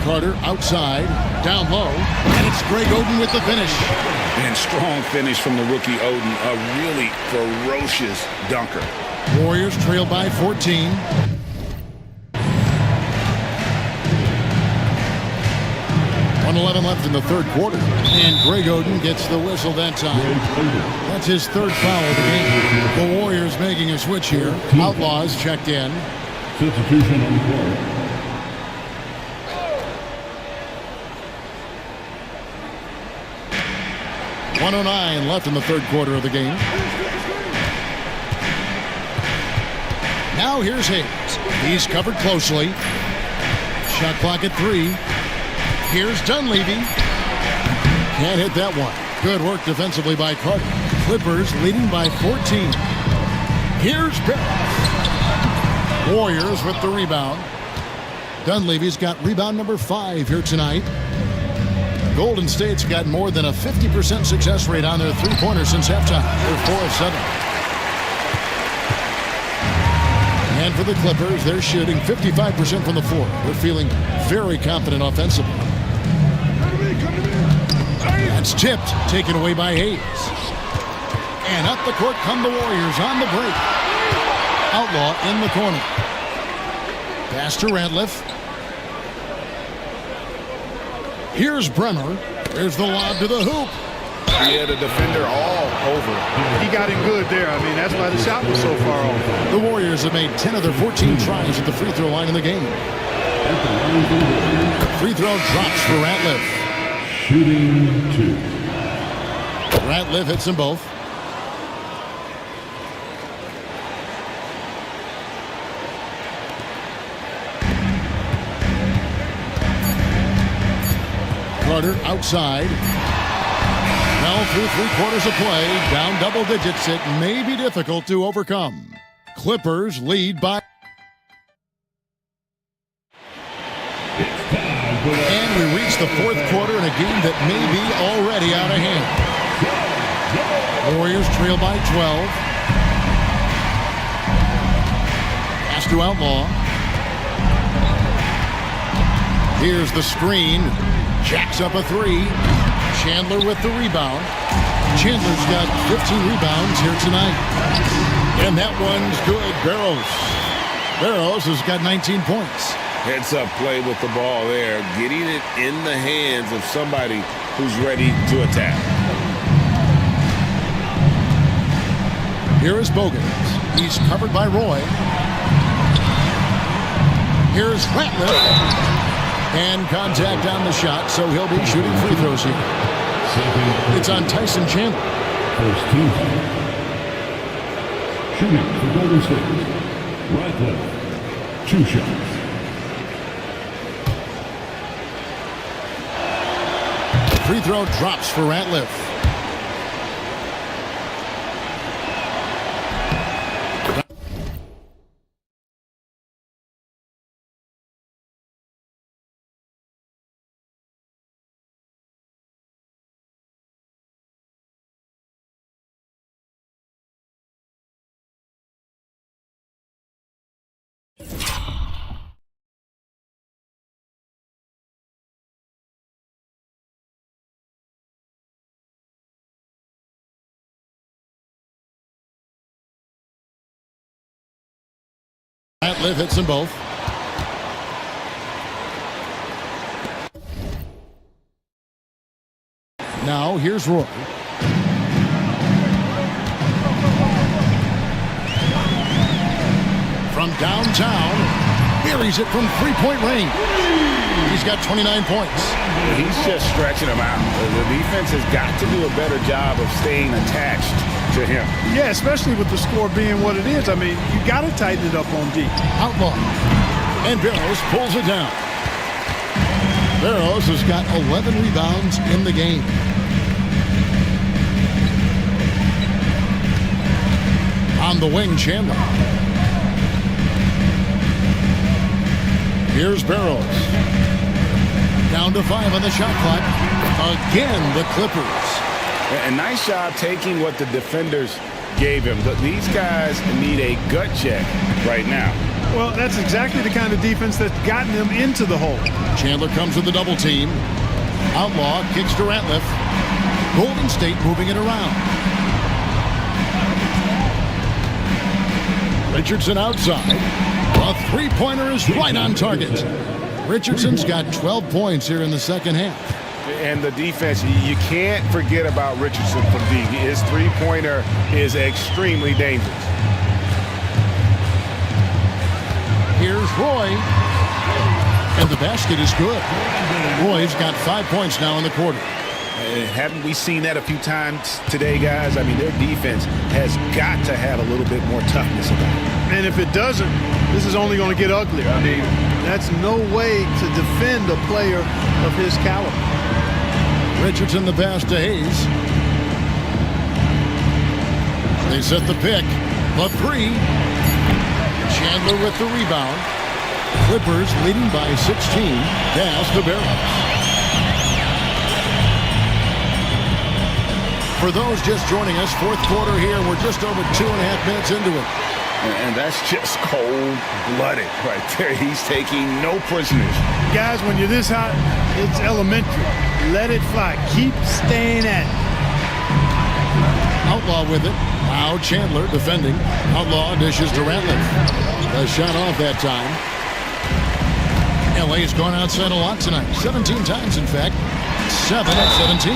Carter outside, down low, and it's Greg Oden with the finish. And strong finish from the rookie Oden, a really ferocious dunker. Warriors trail by 14. .11 left in the third quarter, and Greg Oden gets the whistle that time. That's his third foul of the game. The Warriors making a switch here. Outlaws checked in. Substitution on the court. 1:09 left in the third quarter of the game. Now here's Hayes. He's covered closely. Shot clock at 3. Here's Dunleavy. Can't hit that one. Good work defensively by Carter. Clippers leading by 14. Here's Barros. Warriors with the rebound. Dunleavy's got rebound number 5 here tonight. Golden State's got more than a 50% success rate on their three-pointers since halftime. They're 4 of 7. And for the Clippers, they're shooting 55% from the floor. They're feeling very confident offensively. That's tipped, taken away by Hayes. And up the court come the Warriors on the break. Outlaw in the corner. Pass to Ratliff. Here's Bremer. There's the lob to the hoop. He had a defender all over. He got in good there. I mean, that's why the shot was so far off. The Warriors have made 10 of their 14 tries at the free throw line in the game. Free throw drops for Ratliff. Shooting 2. Ratliff hits them both. Carter outside. Now through 3/4 of play, down double digits, it may be difficult to overcome. Clippers lead by. And we reach the fourth quarter in a game that may be already out of hand. Warriors trail by 12. Pass to Outlaw. Here's the screen. Jacks up a 3. Chandler with the rebound. Chandler's got 15 rebounds here tonight. And that one's good. Barros has got 19 points. Heads-up play with the ball there, getting it in the hands of somebody who's ready to attack. Here is Bogans. He's covered by Roy. Here's Ratliff. And contact on the shot, so he'll be shooting free throws here. It's on Tyson Chandler. First team foul. Shooting for Golden State. Ratliff. 2 shots. Free throw drops for Ratliff. Ratliff hits them both. Now here's Roy. From downtown, buries it from three-point range. He's got 29 points. He's just stretching them out. The defense has got to do a better job of staying attached to him. Yeah, especially with the score being what it is. I mean, you got to tighten it up on D. Outlaw. And Barros pulls it down. Barros has got 11 rebounds in the game. On the wing, Chandler. Here's Barros. Down to 5 on the shot clock. Again, the Clippers. A nice job taking what the defenders gave him. These guys need a gut check right now. Well, that's exactly the kind of defense that's gotten them into the hole. Chandler comes with the double team. Outlaw kicks to Ratliff. Golden State moving it around. Richardson outside. A three-pointer is right on target. Richardson's got 12 points here in the second half. And the defense, you can't forget about Richardson from D. His three-pointer is extremely dangerous. Here's Roy. And the basket is good. Roy's got 5 points now in the quarter. Haven't we seen that a few times today, guys? I mean, their defense has got to have a little bit more toughness about it. And if it doesn't, this is only going to get uglier. I mean, that's no way to defend a player of his caliber. Richardson the pass to Hayes. They set the pick. The three. Chandler with the rebound. Clippers leading by 16. Pass to Barros. For those just joining us, fourth quarter here. We're just over 2.5 minutes into it. And that's just cold-blooded right there. He's taking no prisoners. Guys, when you're this hot, it's elementary. Let it fly. Keep staying at it. Outlaw with it. Now Chandler defending. Outlaw dishes to Ratliff. The shot off that time. LA's gone outside a lot tonight. 17 times, in fact. 7 of 17.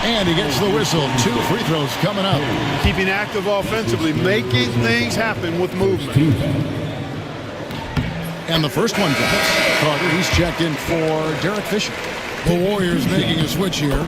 And he gets the whistle. 2 free throws coming up. Keeping active offensively, making things happen with movement. And the first one comes. Carter, he's checked in for Derek Fisher. The Warriors making a switch here.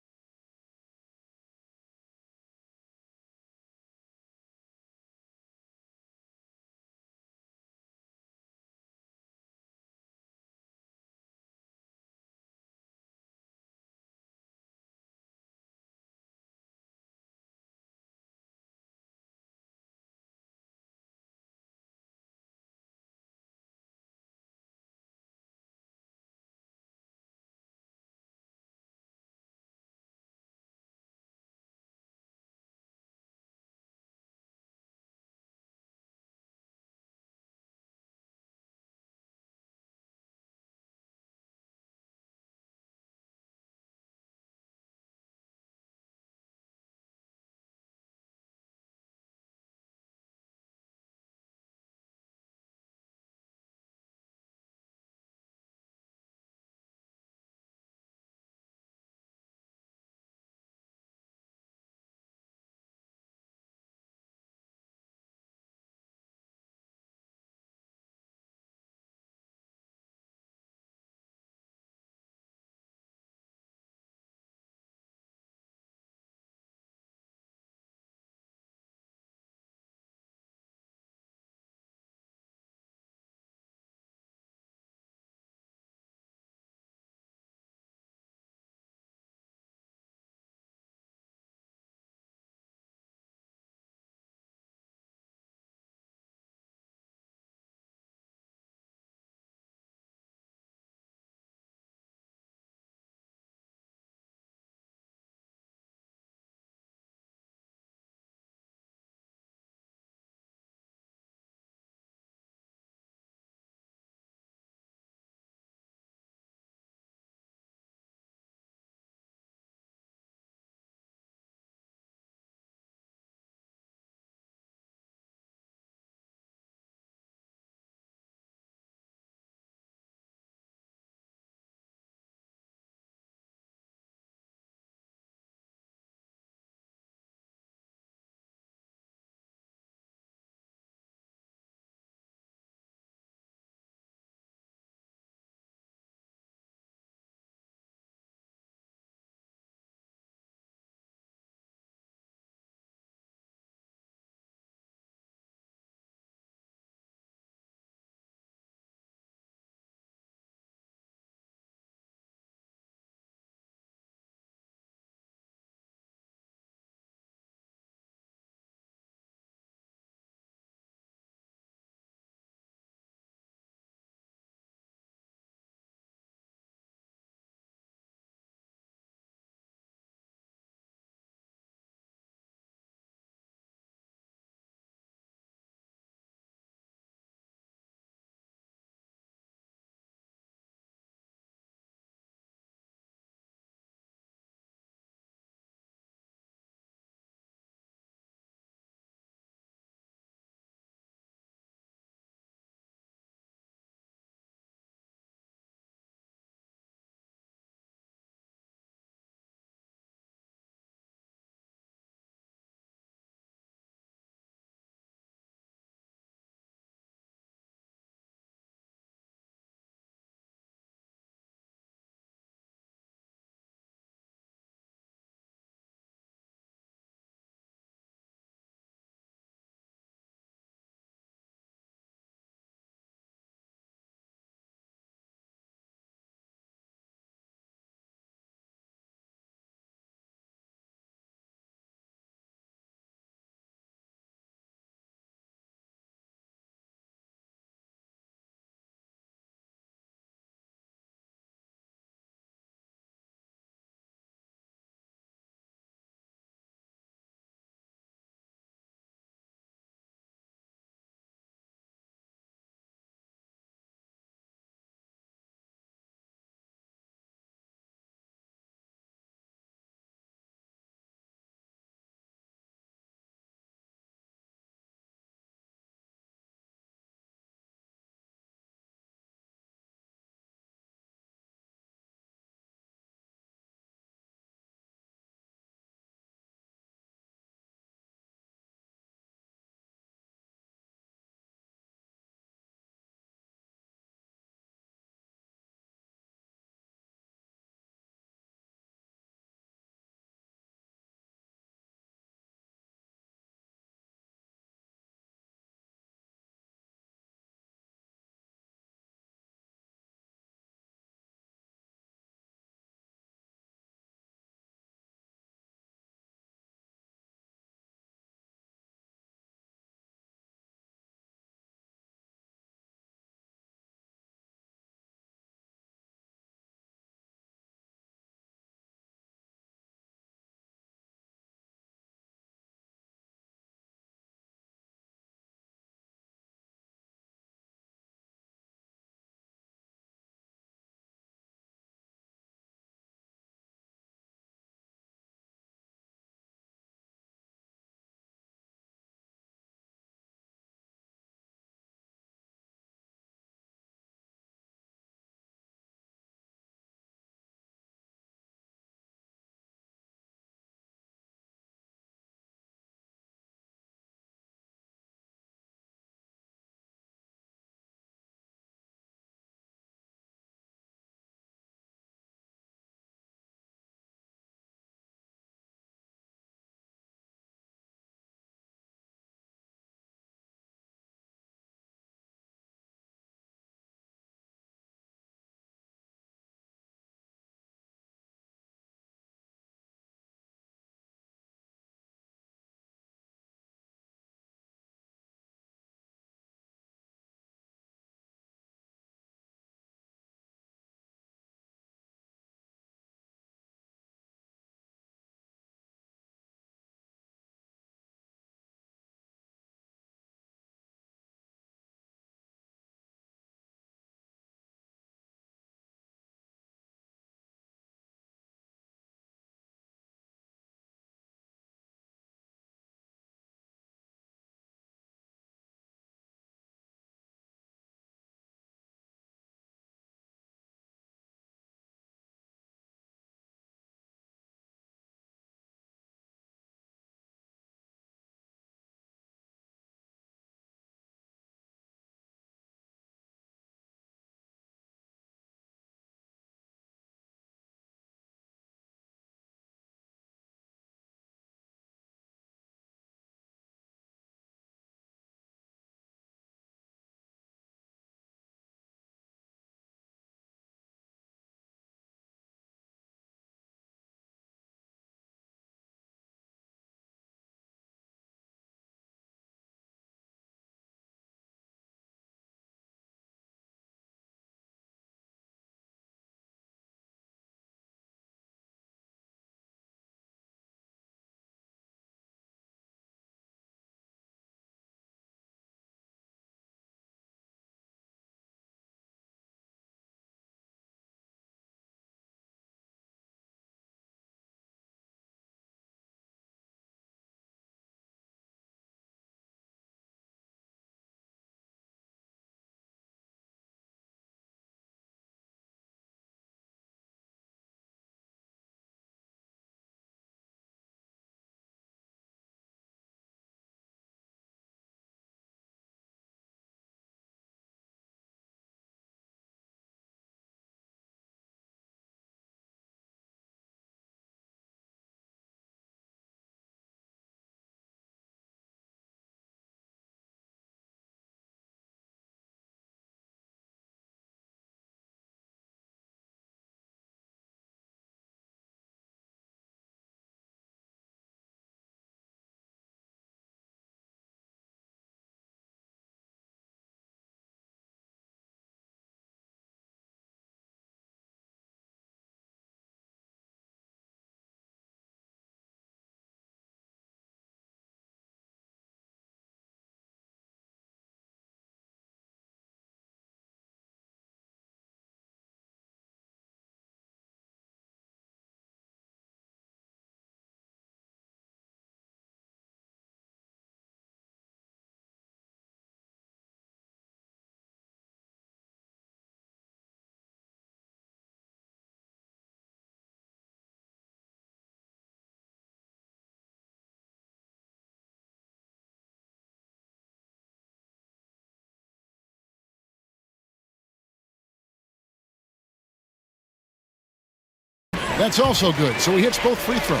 That's also good, so he hits both free throws.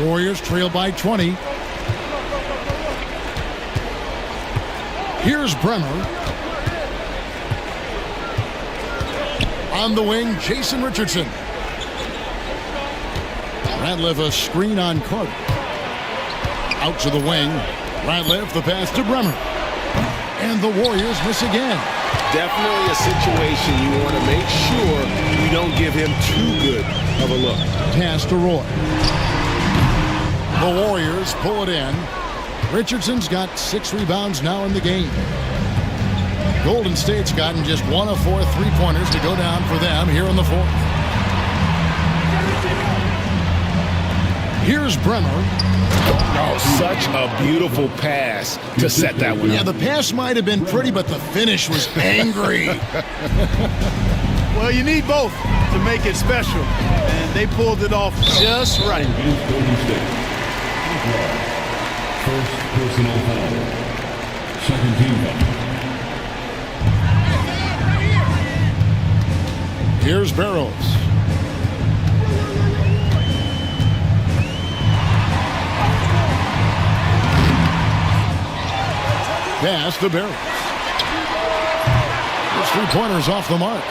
Warriors trail by 20. Here's Bremer. On the wing, Jason Richardson. Ratliff a screen on Carter. Out to the wing. Ratliff the pass to Bremer. And the Warriors miss again. Definitely a situation you want to make sure you don't give him too good of a look. Pass to Roy. The Warriors pull it in. Richardson's got 6 rebounds now in the game. Golden State's gotten just 1 of 4 3-pointers to go down for them here in the fourth. Here's Bremer. Oh, such a beautiful pass to set that one up. Yeah, the pass might have been pretty, but the finish was angry. Well, you need both to make it special, and they pulled it off just right. Against Golden State. First personal foul. Second team foul. Here's Barros. Pass to Barros. His 3-pointers off the mark.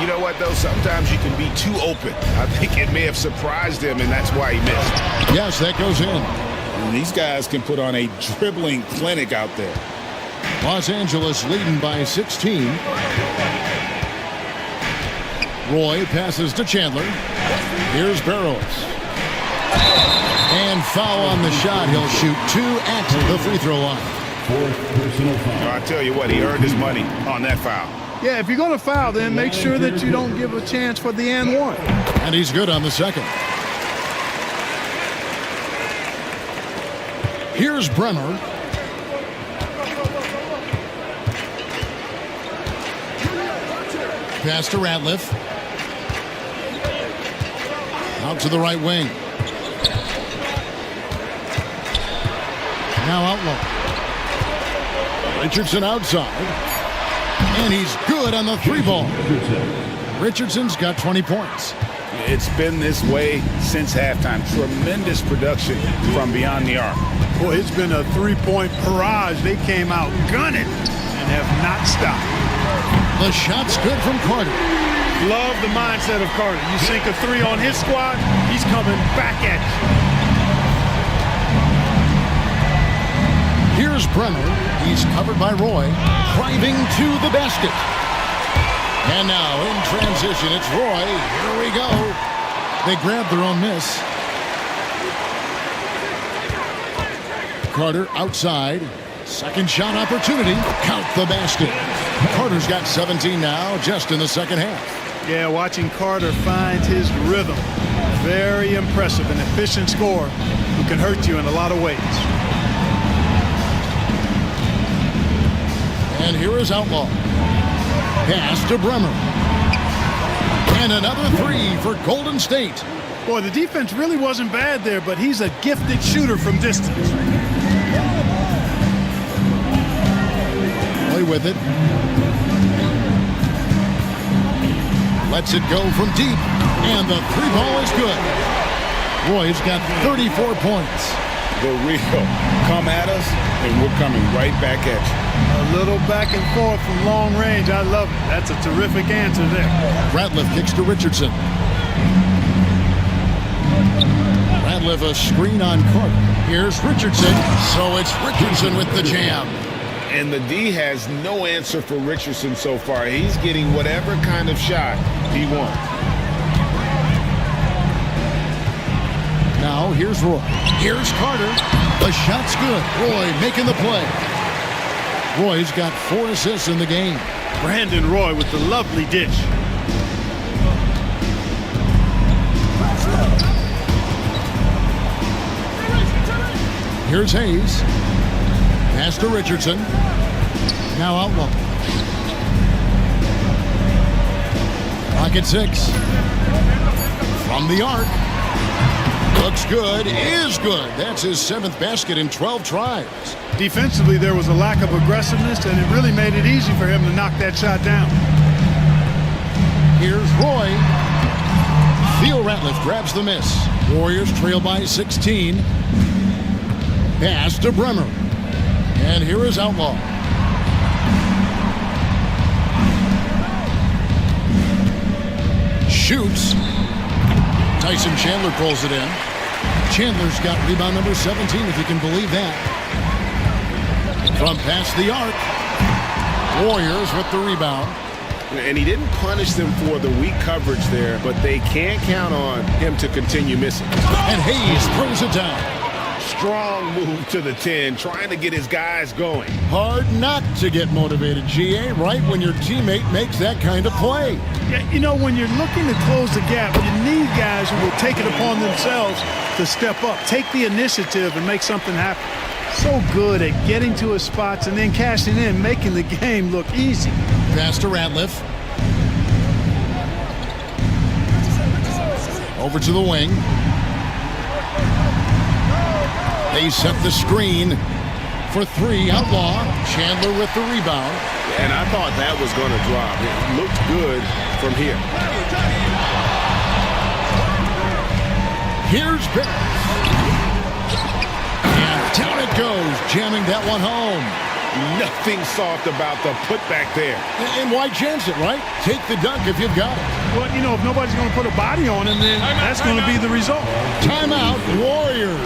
You know what, though? Sometimes you can be too open. I think it may have surprised him, and that's why he missed. Yes, that goes in. And these guys can put on a dribbling clinic out there. Los Angeles leading by 16. Roy passes to Chandler. Here's Barros. And foul on the shot. He'll shoot 2 at the free throw line. Fourth personal foul. I tell you what, he earned his money on that foul. Yeah, if you're going to foul, then make sure that you don't give a chance for the and one. And he's good on the second. Here's Bremer. Pass to Ratliff. Out to the right wing. Now Outlaw. Richardson outside. And he's good on the 3-ball. Richardson's got 20 points. It's been this way since halftime. Tremendous production from beyond the arc. Boy, it's been a 3-point barrage. They came out gunning and have not stopped. The shot's good from Carter. Love the mindset of Carter. You sink a 3 on his squad, he's coming back at you. Here's Bremer. He's covered by Roy. Driving to the basket. And now in transition, it's Roy. Here we go. They grab their own miss. Carter outside. Second shot opportunity. Count the basket. Carter's got 17 now, just in the second half. Yeah, watching Carter find his rhythm. Very impressive, an efficient scorer who can hurt you in a lot of ways. And here is Outlaw. Pass to Bremer. And another 3 for Golden State. Boy, the defense really wasn't bad there, but he's a gifted shooter from distance. Play with it. Lets it go from deep. And the 3-ball is good. Roy's got 34 points. The real come at us, and we're coming right back at you. A little back and forth from long range. I love it. That's a terrific answer there. Ratliff kicks to Richardson. Ratliff a screen on Carter. Here's Richardson. So it's Richardson with the jam. And the D has no answer for Richardson so far. He's getting whatever kind of shot he wants. Now here's Roy. Here's Carter. The shot's good. Roy making the play. Roy's got 4 assists in the game. Brandon Roy with the lovely dish. Here's Hayes. Pass to Richardson. Now Outlaw. Clock at 6. From the arc. Looks good. Is good. That's his 7th basket in 12 tries. Defensively, there was a lack of aggressiveness, and it really made it easy for him to knock that shot down. Here's Roy. Ratliff grabs the miss. Warriors trail by 16. Pass to Bremer. And here is Outlaw. Shoots. Tyson Chandler pulls it in. Chandler's got rebound number 17, if you can believe that. From past the arc. Warriors with the rebound. And he didn't punish them for the weak coverage there, but they can't count on him to continue missing. And Hayes throws it down. Strong move to the 10, trying to get his guys going. Hard not to get motivated, GA, right when your teammate makes that kind of play. Yeah, you know, when you're looking to close the gap, you need guys who will take it upon themselves to step up, take the initiative, and make something happen. So good at getting to his spots and then cashing in, making the game look easy. Pass to Ratliff. Over to the wing. They set the screen for three. Outlaw. Chandler with the rebound. And I thought that was going to drop. It looked good from here. Here's Barros. And down it goes, jamming that one home. Nothing soft about the putback there. And why chance it, right? Take the dunk if you've got it. Well, you know, if nobody's going to put a body on him, then that's going to be the result. Timeout, Warriors.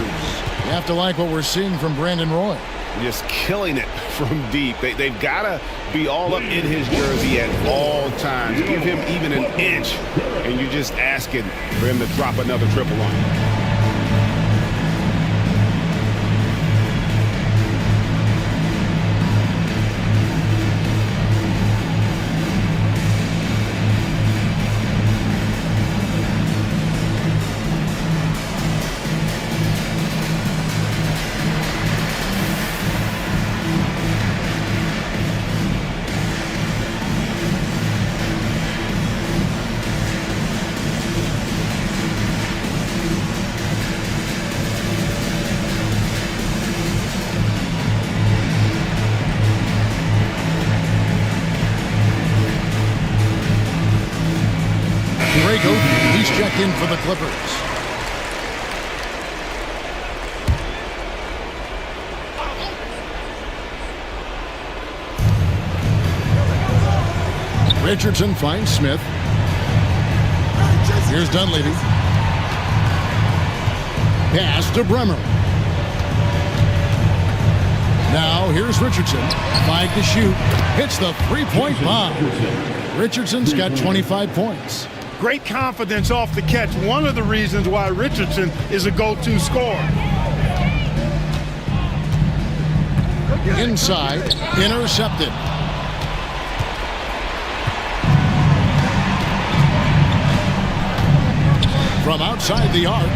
You have to like what we're seeing from Brandon Roy. Just killing it from deep. They've got to be all up in his jersey at all times. Give him even an inch, and you're just asking for him to drop another triple on you. He's checked in for the Clippers. Richardson finds Smith. Here's Dunleavy. Pass to Bremer. Now here's Richardson. 5 to shoot. Hits the three-point bomb. Richardson's got 25 points. Great confidence off the catch. One of the reasons why Richardson is a go-to scorer. Inside, intercepted. From outside the arc,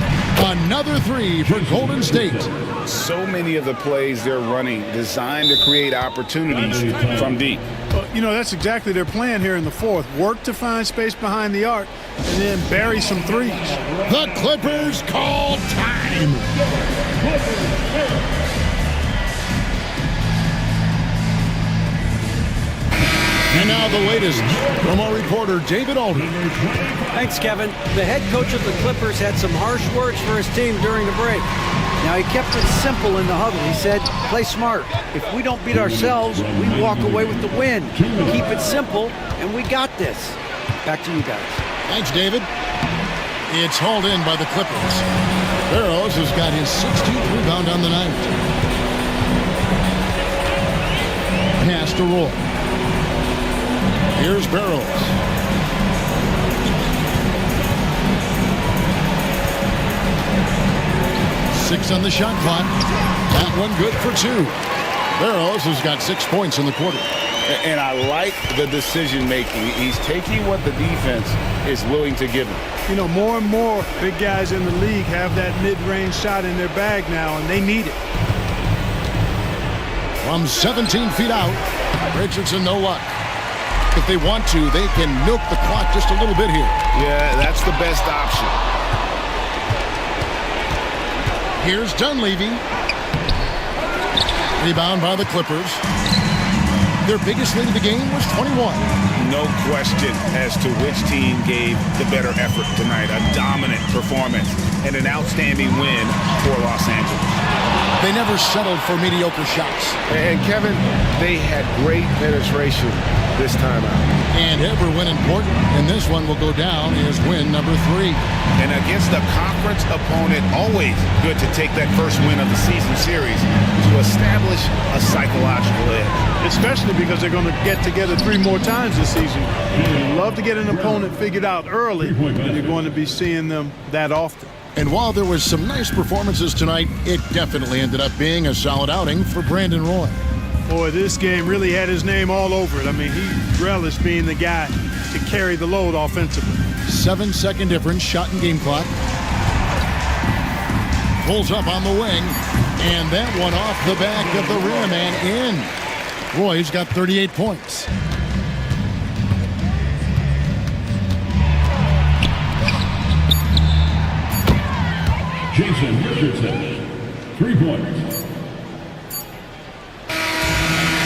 another three for Golden State. So many of the plays they're running designed to create opportunities from deep. You know, that's exactly their plan here in the fourth. Work to find space behind the arc and then bury some threes. The Clippers call time. And now the latest from our reporter, David Aldridge. Thanks, Kevin. The head coach of the Clippers had some harsh words for his team during the break. Now, he kept it simple in the huddle. He said, play smart. If we don't beat ourselves, we walk away with the win. Keep it simple, and we got this. Back to you guys. Thanks, David. It's hauled in by the Clippers. Barros has got his 16th rebound on the night. Pass to Roy. Here's Barros. Six on the shot clock. That one good for two. Barros has got 6 points in the quarter. And I like the decision-making. He's taking what the defense is willing to give him. You know, more and more big guys in the league have that mid-range shot in their bag now, and they need it. From 17 feet out, Richardson no luck. If they want to, they can milk the clock just a little bit here. Yeah, that's the best option. Here's Dunleavy. Rebound by the Clippers. their biggest lead of the game was 21. No question as to which team gave the better effort tonight. A dominant performance and an outstanding win for Los Angeles. They never settled for mediocre shots. And Kevin, they had great penetration this time out. And every win important, and this one will go down as win number 3. And against a conference opponent, always good to take that first win of the season series to establish a psychological edge. Especially because they're going to get together 3 more times this season. You love to get an opponent figured out early, and you're going to be seeing them that often. And while there was some nice performances tonight, it definitely ended up being a solid outing for Brandon Roy. Boy, this game really had his name all over it. I mean, he relished being the guy to carry the load offensively. 7-second difference, shot and game clock. Pulls up on the wing, and that one off the back of the rim and in. Roy's got 38 points. Jason Richardson, 3-pointers.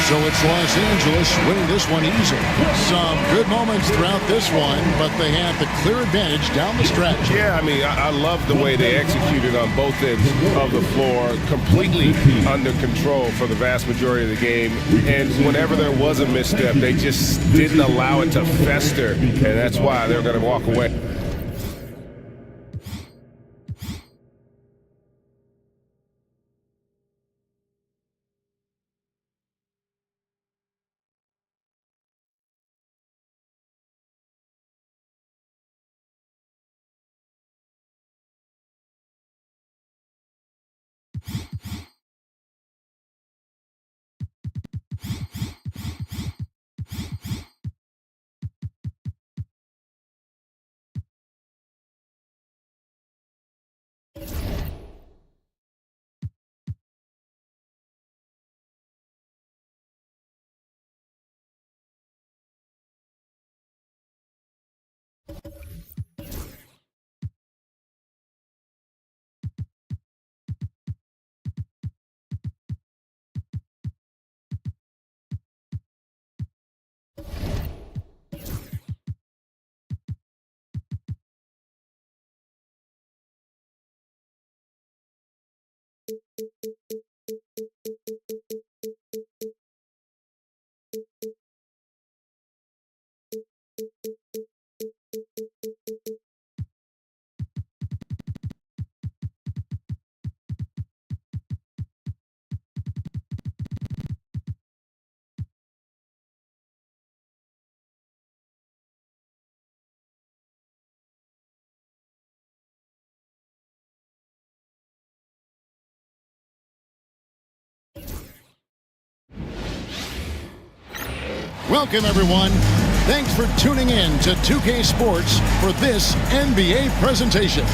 So it's Los Angeles winning this one easily. Some good moments throughout this one, but they have the clear advantage down the stretch. Yeah, I mean, I love the way they executed on both ends of the floor, completely under control for the vast majority of the game. And whenever there was a misstep, they just didn't allow it to fester, and that's why they're going to walk away. Welcome, everyone. Thanks for tuning in to 2K Sports for this NBA presentation.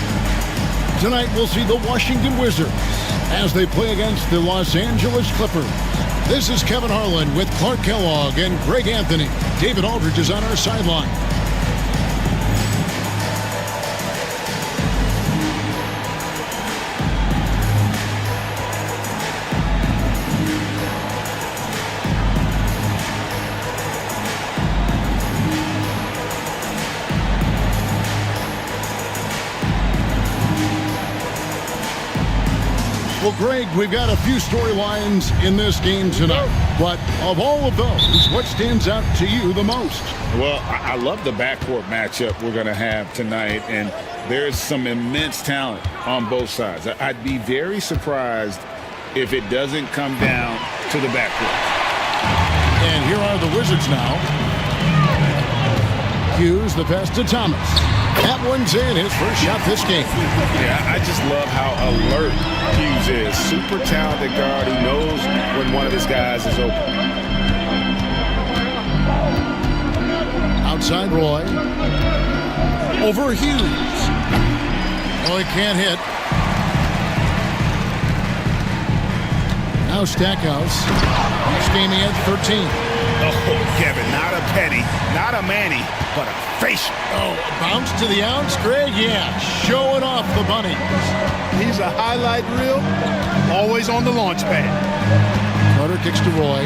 Tonight, we'll see the Washington Wizards as they play against the Los Angeles Clippers. This is Kevin Harlan with Clark Kellogg and Greg Anthony. David Aldridge is on our sideline. Well, Greg, we've got a few storylines in this game tonight. But of all of those, what stands out to you the most? Well, I love the backcourt matchup we're going to have tonight, and there's some immense talent on both sides. I'd be very surprised if it doesn't come down to the backcourt. And here are the Wizards now. Hughes, the pass to Thomas. That one's in, his first shot this game. Yeah, I just love how alert Hughes is. Super talented guard who knows when one of his guys is open. Outside Roy. Over Hughes. Oh, he can't hit. Now Stackhouse. This game he had 13. Oh, Kevin, not a penny, not a Manny, but a facial. Oh, bounce to the outs, Greg? Yeah, showing off the bunny. He's a highlight reel, always on the launch pad. Carter kicks to Roy.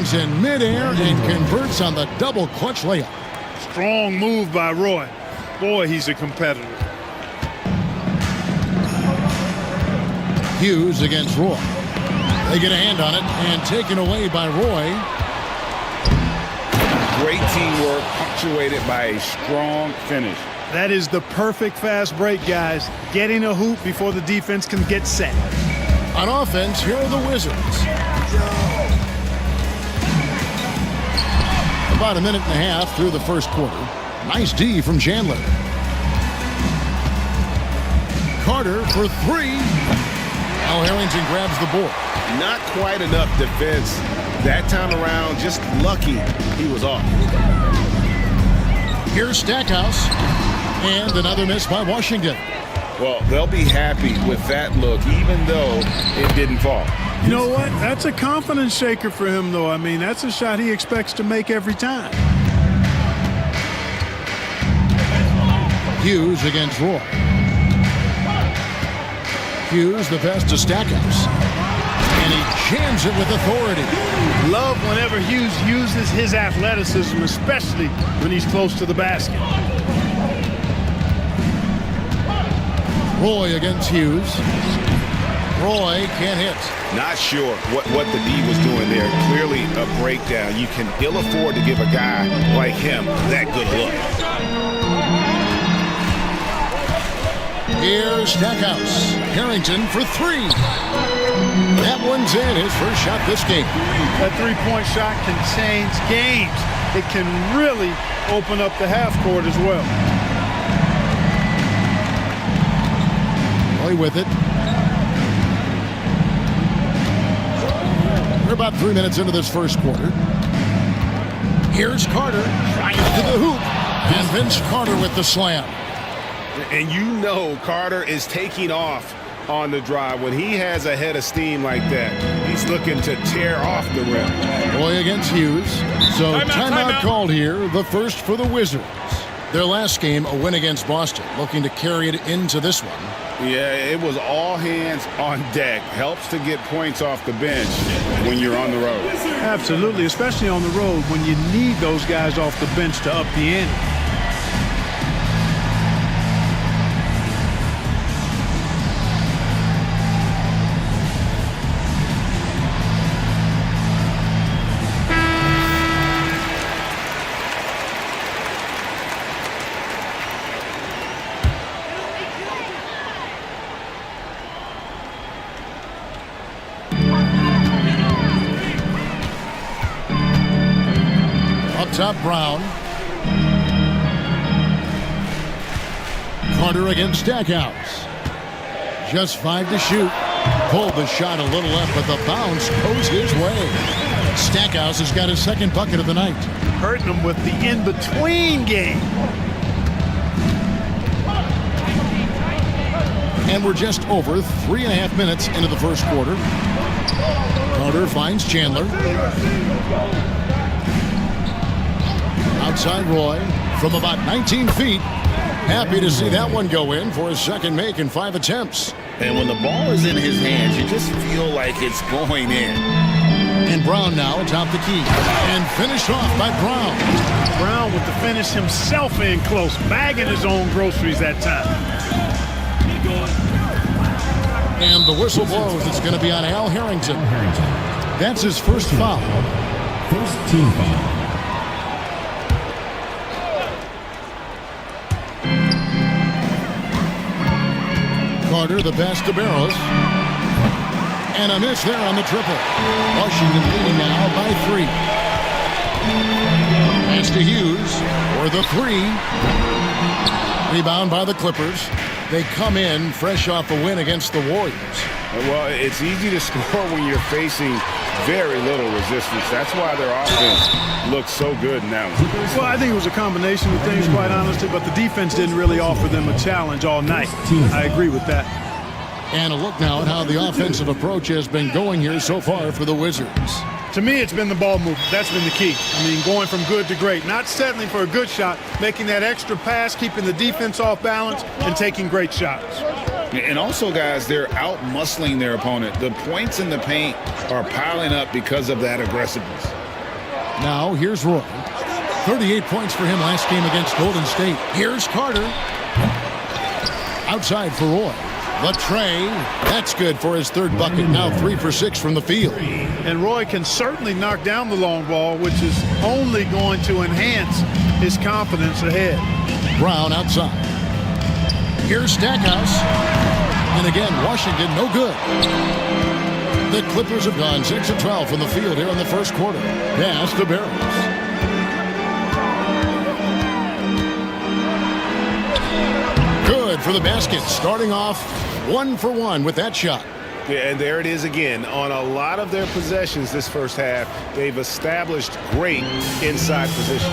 hangs in midair and converts on the double clutch layup. Strong move by Roy. Boy, he's a competitor. Hughes against Roy. They get a hand on it and taken away by Roy. Great teamwork, punctuated by a strong finish. That is the perfect fast break, guys. Getting a hoop before the defense can get set. On offense, here are the Wizards. About a minute and a half through the first quarter. Nice D from Chandler. Carter for three. Al Harrington grabs the board. Not quite enough defense that time around. Just lucky he was off. Here's Stackhouse. And another miss by Washington. Well, they'll be happy with that look, even though it didn't fall. You know what? That's a confidence shaker for him, though. I mean, that's a shot he expects to make every time. Hughes against Roy. Hughes, the pass to Stackhouse. And he jams it with authority. Love whenever Hughes uses his athleticism, especially when he's close to the basket. Roy against Hughes. Roy can't hit. Not sure what the D was doing there. Clearly a breakdown. You can ill afford to give a guy like him that good a look. Here's Stackhouse. Harrington for three. That one's in, his first shot this game. That three-point shot can change games. It can really open up the half court as well. Roy with it. We're about 3 minutes into this first quarter. Here's Carter. Trying to the hoop. And Vince Carter with the slam. And you know Carter is taking off on the drive. When he has a head of steam like that, he's looking to tear off the rim. Roy against Hughes. So timeout called here, the first for the Wizards. Their last game, a win against Boston, looking to carry it into this one. Yeah, it was all hands on deck. Helps to get points off the bench when you're on the road. Absolutely, especially on the road when you need those guys off the bench to up the ante. Top Brown. Carter against Stackhouse. Just 5 to shoot. Pulled the shot a little left, but the bounce goes his way. Stackhouse has got his second bucket of the night. Hurting him with the in-between game. And we're just over 3.5 minutes into the first quarter. Carter finds Chandler. Outside Roy from about 19 feet. Happy to see that one go in for his second make in 5 attempts. And when the ball is in his hands, you just feel like it's going in. And Brown now atop the key. And finished off by Brown. Brown with the finish himself in close, bagging his own groceries that time. And the whistle blows. It's going to be on Al Harrington. That's his first foul. First team foul. Carter, the pass to Barros. And a miss there on the triple. Washington leading now by 3. Pass to Hughes for the 3. Rebound by the Clippers. They come in fresh off a win against the Warriors. Well, it's easy to score when you're facing very little resistance. That's why their offense looks so good now. Well, I think it was a combination of things, quite honestly, but the defense didn't really offer them a challenge all night. I agree with that. And a look now at how the offensive approach has been going here so far for the Wizards. To me, it's been the ball movement. That's been the key. I mean, going from good to great. Not settling for a good shot, making that extra pass, keeping the defense off balance, and taking great shots. And also, guys, they're out-muscling their opponent. The points in the paint are piling up because of that aggressiveness. Now here's Roy. 38 points for him last game against Golden State. Here's Carter. Outside for Roy. Latrey. That's good for his third bucket. Now 3 for 6 from the field. And Roy can certainly knock down the long ball, which is only going to enhance his confidence ahead. Brown outside. Here's Stackhouse. And again, Washington no good. The Clippers have gone 6 of 12 from the field here in the first quarter. Pass to Barros. Good for the basket. Starting off 1 for 1 with that shot. Yeah, and there it is again. On a lot of their possessions this first half, they've established great inside position.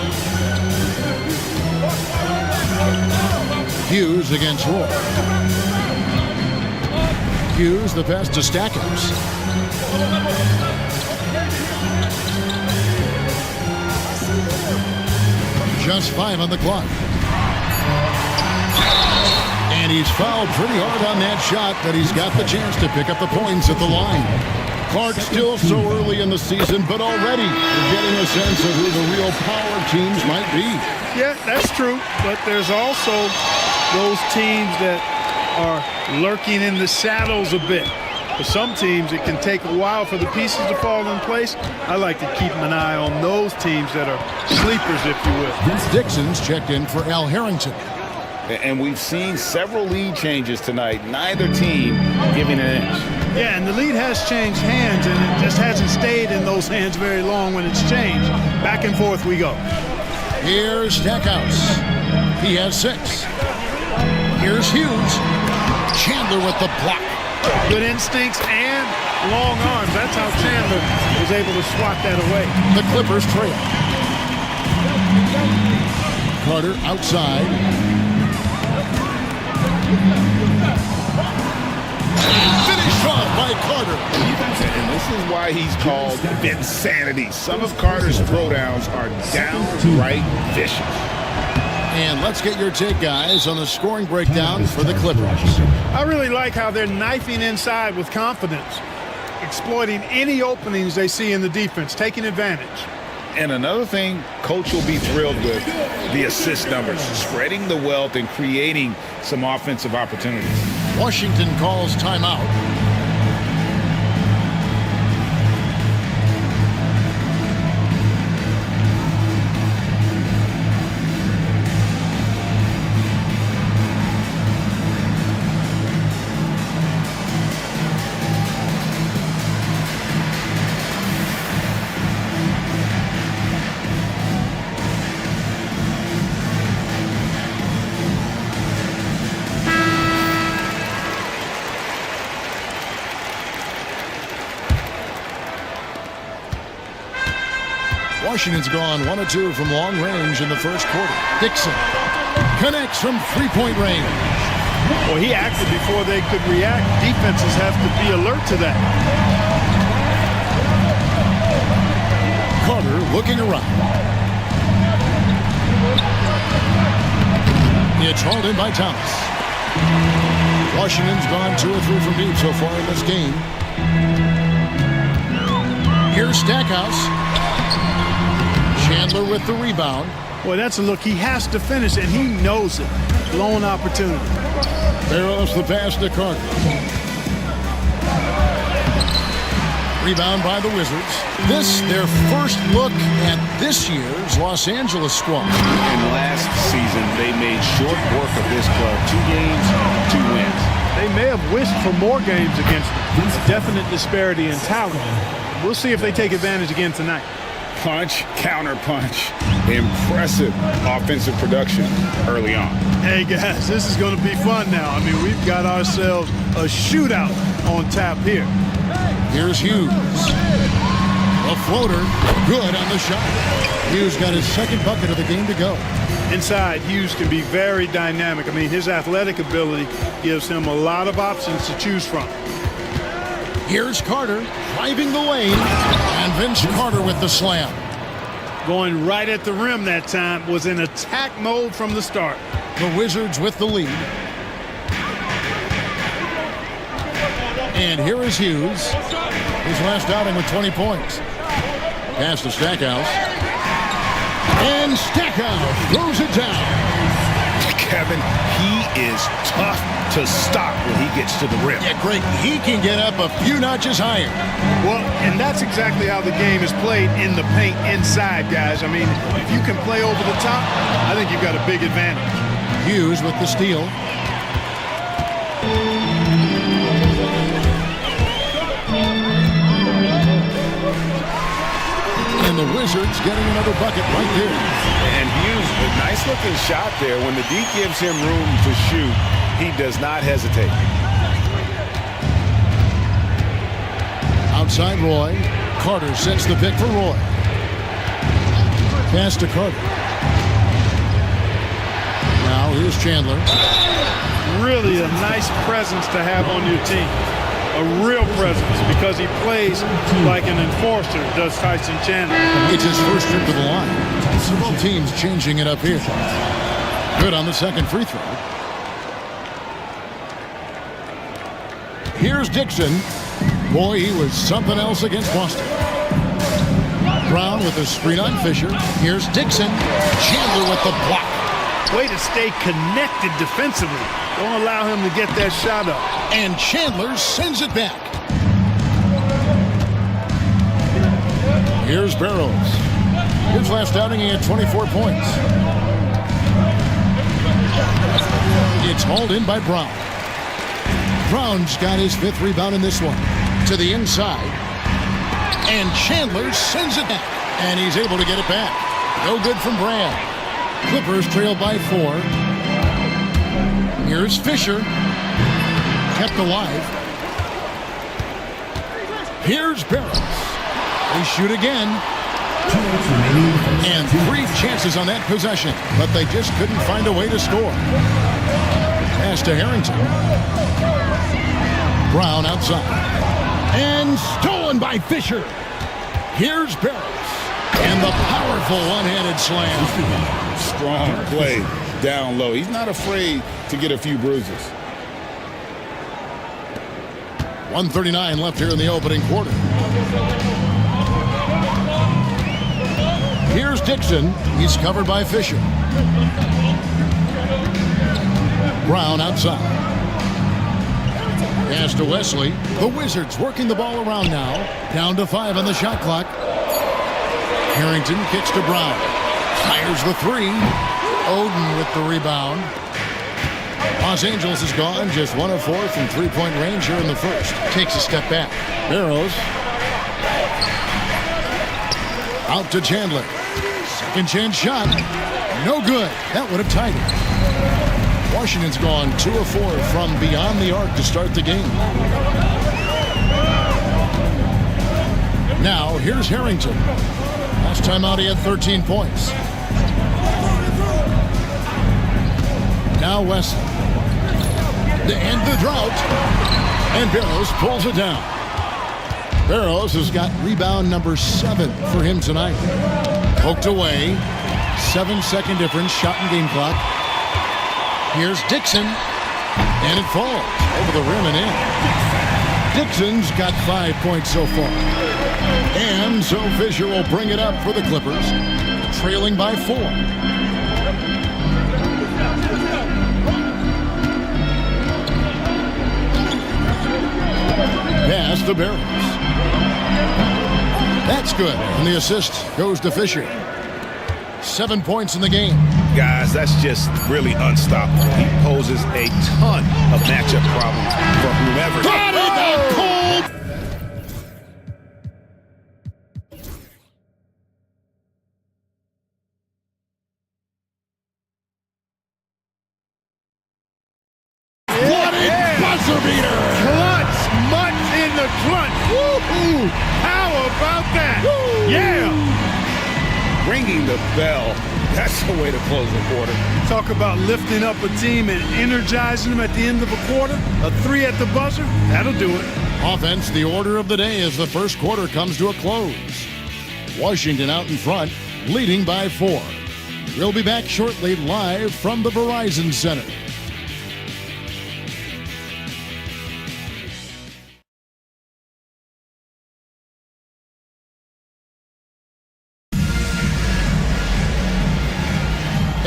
Hughes against Roy. Hughes, the pass to Stackhouse. Just 5 on the clock. And he's fouled pretty hard on that shot, but he's got the chance to pick up the points at the line. Clark still so early in the season, but already we're getting a sense of who the real power teams might be. Yeah, that's true. But there's also those teams that are lurking in the shadows a bit. For some teams, it can take a while for the pieces to fall in place. I like to keep an eye on those teams that are sleepers, if you will. Dixon's checked in for Al Harrington. And we've seen several lead changes tonight. Neither team giving an inch. Yeah, and the lead has changed hands, and it just hasn't stayed in those hands very long when it's changed. Back and forth we go. Here's Stackhouse. He has 6. Here's Hughes. Chandler with the block. Good instincts and long arms. That's how Chandler was able to swat that away. The Clippers trail. Carter outside. Finished off by Carter. And this is why he's called Vinsanity. Some of Carter's throwdowns are downright vicious. And let's get your take, guys, on the scoring breakdown for the Clippers. I really like how they're knifing inside with confidence, exploiting any openings they see in the defense, taking advantage. And another thing Coach will be thrilled with, the assist numbers, spreading the wealth and creating some offensive opportunities. Washington calls timeout. Washington's gone 1 of 2 from long range in the first quarter. Dixon connects from three-point range. Well, he acted before they could react. Defenses have to be alert to that. Carter looking around. It's hauled in by Thomas. Washington's gone 2 or 3 from deep so far in this game. Here's Stackhouse. Chandler with the rebound. Boy, that's a look. He has to finish, and he knows it. Lone opportunity. Barros the pass to Carter. Rebound by the Wizards. This, their first look at this year's Los Angeles squad. And last season, they made short work of this club. 2 games, 2 wins. They may have wished for more games against them. There's a definite disparity in talent. We'll see if they take advantage again tonight. Punch, counter punch. Impressive offensive production early on. Hey, guys, this is going to be fun now. I mean, we've got ourselves a shootout on tap here. Here's Hughes. A floater. Good on the shot. Hughes got his second bucket of the game to go. Inside, Hughes can be very dynamic. I mean, his athletic ability gives him a lot of options to choose from. Here's Carter driving the lane, and Vince Carter with the slam. Going right at the rim that time, was in attack mode from the start. The Wizards with the lead. And here is Hughes. His last outing with 20 points. Pass to Stackhouse. And Stackhouse throws it down. Kevin, he is tough to stop when he gets to the rim. Yeah, great. He can get up a few notches higher. Well, and that's exactly how the game is played in the paint inside, guys. I mean, if you can play over the top, I think you've got a big advantage. Hughes with the steal. And the Wizards getting another bucket right there. And Hughes, a nice-looking shot there. When the D gives him room to shoot, he does not hesitate. Outside Roy. Carter sets the pick for Roy. Pass to Carter. Now here's Chandler. Really a nice presence to have on your team. A real presence because he plays like an enforcer, does Tyson Chandler. It's his first trip to the line. Several teams changing it up here. Good on the second free throw. Here's Dixon. Boy, he was something else against Boston. Brown with the screen on Fisher. Here's Dixon. Chandler with the block. Way to stay connected defensively. Don't allow him to get that shot up. And Chandler sends it back. Here's Barros. His last outing, he had 24 points. It's hauled in by Brown. Brown's got his 5th rebound in this one. To the inside. And Chandler sends it back. And he's able to get it back. No good from Brad. Clippers trail by 4. Here's Fisher. Kept alive. Here's Barros. They shoot again. And 3 chances on that possession, but they just couldn't find a way to score. Pass to Harrington. Brown outside. And stolen by Fisher. Here's Barros. And the powerful one-handed slam. Strong play down low. He's not afraid to get a few bruises. 1:39 left here in the opening quarter. Here's Dixon. He's covered by Fisher. Brown outside. Pass to Wesley. The Wizards working the ball around now. Down to 5 on the shot clock. Harrington kicks to Brown. Fires the 3. Oden with the rebound. Los Angeles is gone. Just 1 of 4 from 3-point range here in the first. Takes a step back. Barros. Out to Chandler. Second chance shot. No good. That would have tied it. Washington's gone 2 of 4 from beyond the arc to start the game. Now, here's Harrington. Last time out, he had 13 points. Now Wesley. To end the drought. And Barros pulls it down. Barros has got rebound number 7 for him tonight. Poked away. 7-second difference. Shot and game clock. Here's Dixon. And it falls over the rim and in. Dixon's got 5 points so far. And so Fisher will bring it up for the Clippers. Trailing by 4. Pass to Barros. That's good. And the assist goes to Fisher. 7 points in the game. Guys, that's just really unstoppable. He poses a ton of matchup problems for whomever. Got it! Cold! What a buzzer beater! Clutch, much in the clutch. Woo-hoo! How about that? Woo! Yeah! Ringing the bell. That's the way to close the quarter. Talk about lifting up a team and energizing them at the end of a quarter. A 3 at the buzzer, that'll do it. Offense, the order of the day as the first quarter comes to a close. Washington out in front, leading by 4. We'll be back shortly live from the Verizon Center.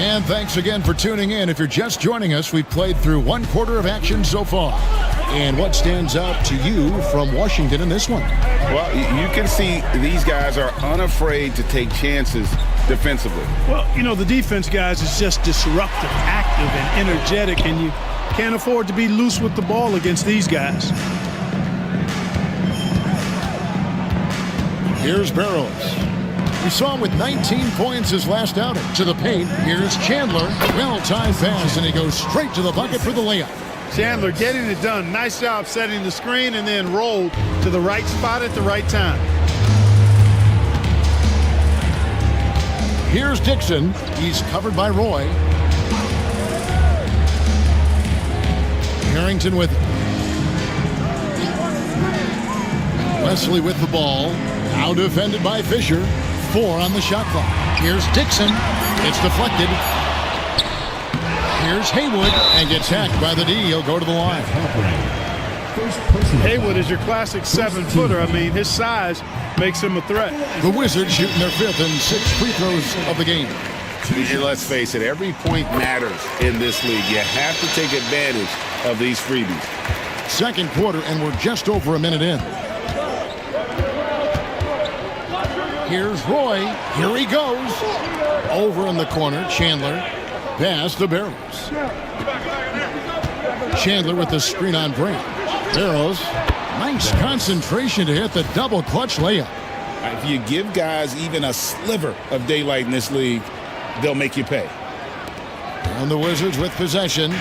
And thanks again for tuning in. If you're just joining us, we've played through one quarter of action so far. And what stands out to you from Washington in this one? Well, you can see these guys are unafraid to take chances defensively. Well, you know, the defense, guys, is just disruptive, active, and energetic, and you can't afford to be loose with the ball against these guys. Here's Barros. We saw him with 19 points his last outing. To the paint, here's Chandler. Well-timed pass, and he goes straight to the bucket for the layup. Chandler getting it done. Nice job setting the screen and then rolled to the right spot at the right time. Here's Dixon. He's covered by Roy. Harrington with it. Wesley with the ball. Now defended by Fisher. 4 on the shot clock. Here's Dixon. It's deflected. Here's Haywood and gets hacked by the D. He'll go to the line. Haywood is your classic 7-footer. I mean, his size makes him a threat. The Wizards shooting their 5th and 6th free throws of the game. And let's face it, every point matters in this league. You have to take advantage of these freebies. Second quarter, and we're just over a minute in. Here's Roy. Here he goes. Over in the corner, Chandler. Pass to Barros. Chandler with the screen on Brand. Barros, nice concentration to hit the double clutch layup. If you give guys even a sliver of daylight in this league, they'll make you pay. And the Wizards with possession.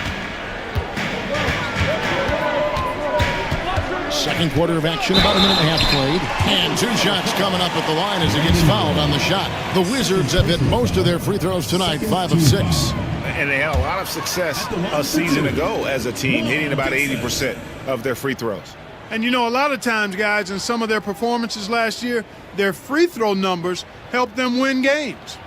Second quarter of action, about a minute and a half played. And 2 shots coming up at the line as he gets fouled on the shot. The Wizards have hit most of their free throws tonight, 5 of 6. And they had a lot of success a season ago as a team, hitting about 80% of their free throws. And you know, a lot of times, guys, in some of their performances last year, their free throw numbers helped them win games.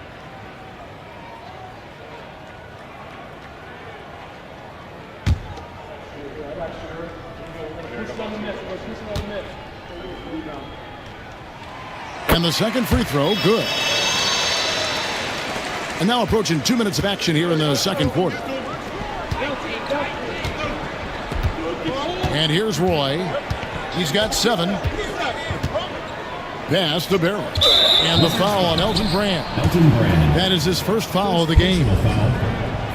And the second free throw, good. And now approaching 2 minutes of action here in the second quarter. And here's Roy. He's got 7. Pass to Barros. And the foul on Elton Brand. That is his first foul of the game.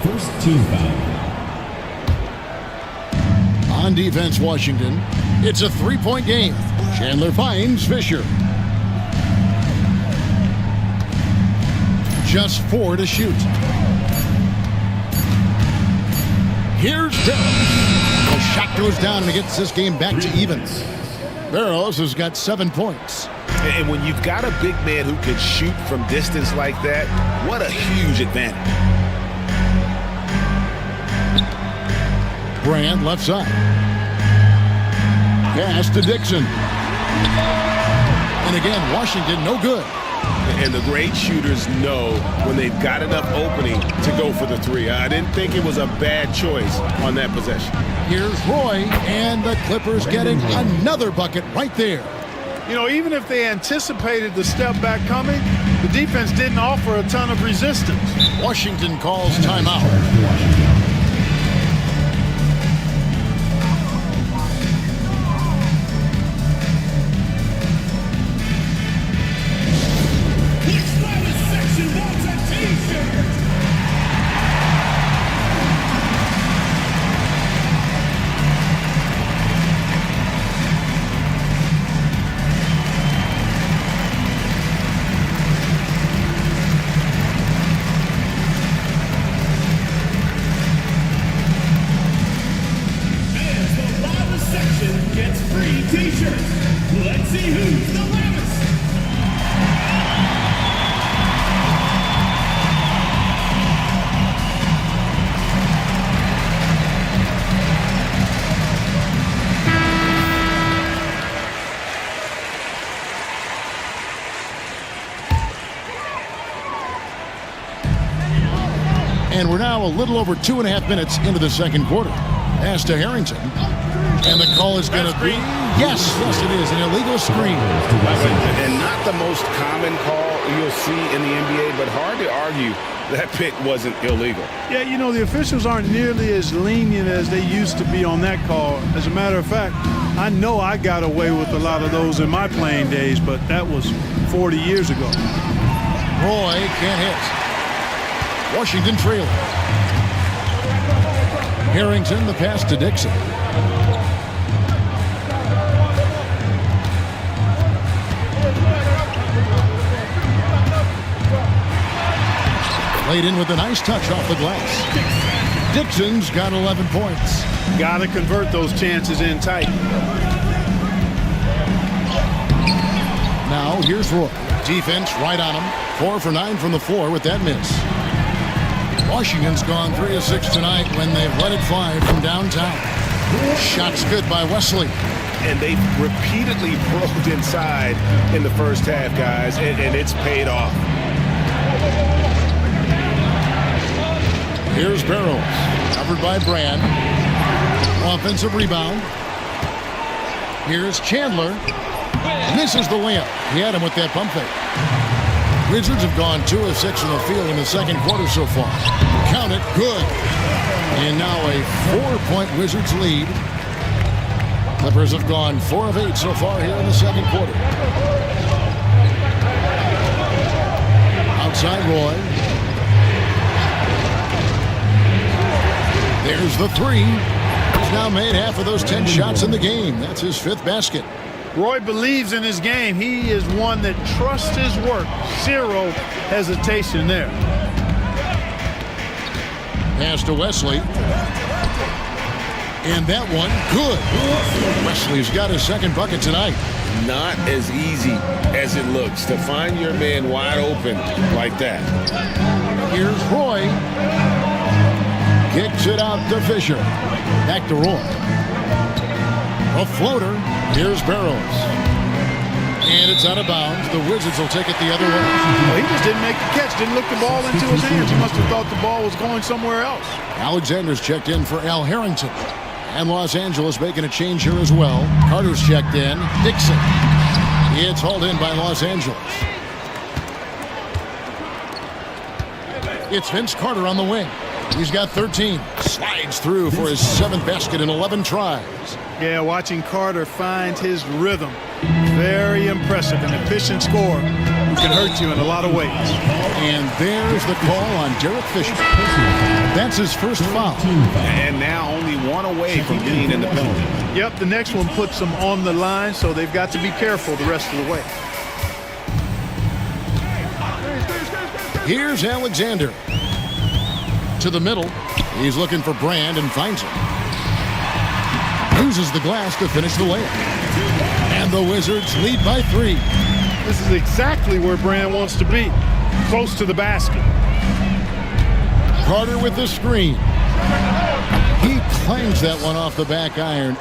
First team foul. On defense, Washington. It's a 3-point game. Chandler finds Fisher. Just 4 to shoot. Here's Barros. The shot goes down and it gets this game back to even. Barros has got 7 points. And when you've got a big man who can shoot from distance like that, what a huge advantage. Brand left side. Pass to Dixon. And again, Washington no good. And the great shooters know when they've got enough opening to go for the 3. I didn't think it was a bad choice on that possession. Here's Roy, and the Clippers getting another bucket right there. You know, even if they anticipated the step back coming, the defense didn't offer a ton of resistance. Washington calls timeout. And we're now a little over 2.5 minutes into the second quarter. Pass to Harrington. And the call is going to be, yes, it is, an illegal screen. And not the most common call you'll see in the NBA, but hard to argue that pick wasn't illegal. Yeah, you know, the officials aren't nearly as lenient as they used to be on that call. As a matter of fact, I know I got away with a lot of those in my playing days, but that was 40 years ago. Roy can't hit. Washington trailing. Harrington, the pass to Dixon. Played in with a nice touch off the glass. Dixon's got 11 points. Got to convert those chances in tight. Now here's Roy. Defense right on him. 4 for 9 from the floor with that miss. Washington's gone 3 of 6 tonight when they've let it fly from downtown. Shots good by Wesley. And they repeatedly broke inside in the first half, guys, and it's paid off. Here's Barros, covered by Brand. Offensive rebound. Here's Chandler. Misses the layup. He had him with that pump fake. Wizards have gone 2 of 6 in the field in the second quarter so far. Count it, good. And now a 4-point Wizards lead. Clippers have gone 4 of 8 so far here in the second quarter. Outside Roy. There's the 3. He's now made half of those 10 shots in the game. That's his 5th basket. Roy believes in his game. He is one that trusts his work. Zero hesitation there. Pass to Wesley. And that one, good. Wesley's got his 2nd bucket tonight. Not as easy as it looks to find your man wide open like that. Here's Roy. Kicks it out to Fisher. Back to Roy. A floater. Here's Barros. And it's out of bounds. The Wizards will take it the other way. Well, he just didn't make the catch. Didn't look the ball into his hands. He must have thought the ball was going somewhere else. Alexander's checked in for Al Harrington. And Los Angeles making a change here as well. Carter's checked in. Dixon. It's hauled in by Los Angeles. It's Vince Carter on the wing. He's got 13. Slides through for his 7th basket in 11 tries. Yeah, watching Carter find his rhythm. Very impressive. An efficient scorer who can hurt you in a lot of ways. And there's the call on Derek Fisher. That's his first foul. And now only 1 away from being in the penalty. Yep, the next one puts them on the line, so they've got to be careful the rest of the way. Here's Alexander. To the middle. He's looking for Brand and finds him. Uses the glass to finish the layup. And the Wizards lead by 3. This is exactly where Brand wants to be. Close to the basket. Carter with the screen. He clangs that one off the back iron.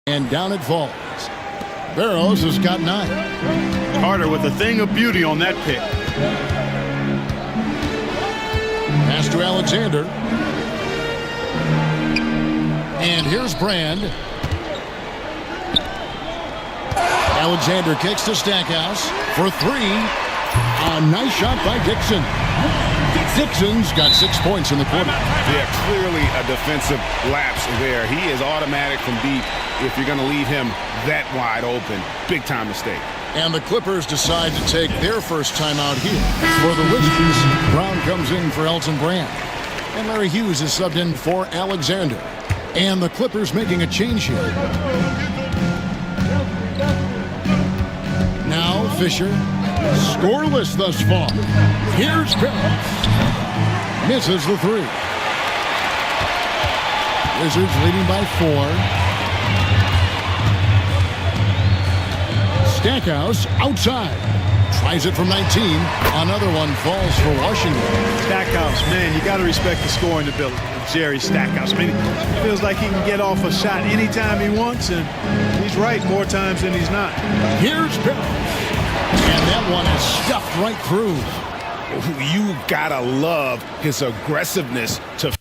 And down it falls. Barros has got 9. Carter with a thing of beauty on that pick. Pass to Alexander. And here's Brand. Alexander kicks to Stackhouse for 3. A nice shot by Dixon. Dixon's got 6 points in the quarter. Yeah, clearly a defensive lapse there. He is automatic from deep if you're going to leave him that wide open. Big time mistake. And the Clippers decide to take their first time out here for the Wizards. Brown comes in for Elton Brand. And Larry Hughes is subbed in for Alexander. And the Clippers making a change here. Fisher. Scoreless thus far. Here's Barros. Misses the three. Wizards leading by 4. Stackhouse outside. Tries it from 19. Another one falls for Washington. Stackhouse, man, you got to respect the scoring ability of Jerry Stackhouse. I mean, it feels like he can get off a shot anytime he wants, and he's right more times than he's not. Here's Barros. And that one is stuffed right through. You gotta love his aggressiveness to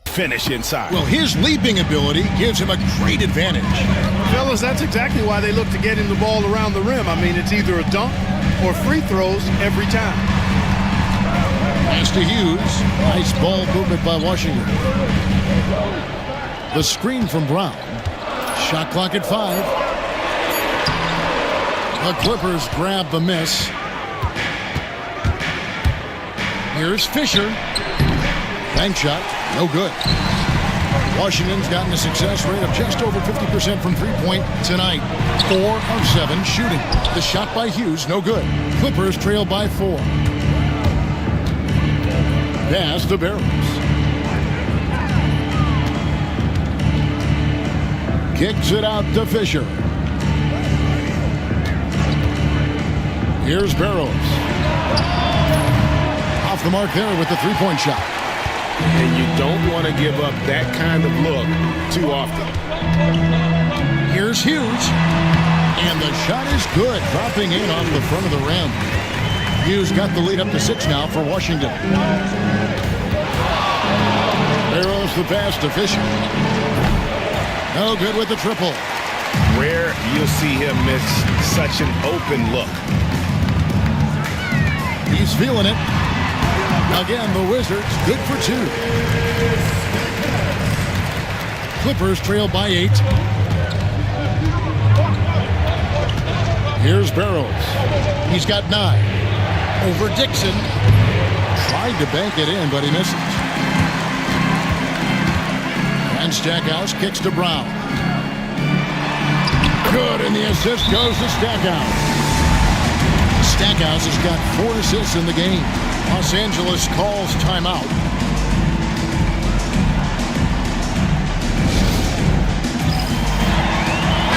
finish inside. Well, his leaping ability gives him a great advantage. Fellas, that's exactly why they look to get him the ball around the rim. I mean, it's either a dunk or free throws every time. Pass to Hughes. Nice ball movement by Washington. The screen from Brown. Shot clock at 5. The Clippers grab the miss. Here's Fisher. Bank shot. No good. Washington's gotten a success rate of just over 50% from three-point tonight. 4 of 7 shooting. The shot by Hughes, no good. Clippers trail by 4. Pass to Barros. Kicks it out to Fisher. Here's Barros. Off the mark there with the three-point shot. And you don't want to give up that kind of look too often. Here's Hughes. And the shot is good, dropping in on the front of the rim. Hughes got the lead up to 6 now for Washington. Barros the pass to Fisher. No good with the triple. Rare you'll see him miss such an open look. He's feeling it. Again, the Wizards good for 2. Clippers trail by 8. Here's Barros. He's got 9. Over Dixon. Tried to bank it in, but he misses. And Stackhouse kicks to Brown. Good, and the assist goes to Stackhouse. Stackhouse has got 4 assists in the game. Los Angeles calls timeout.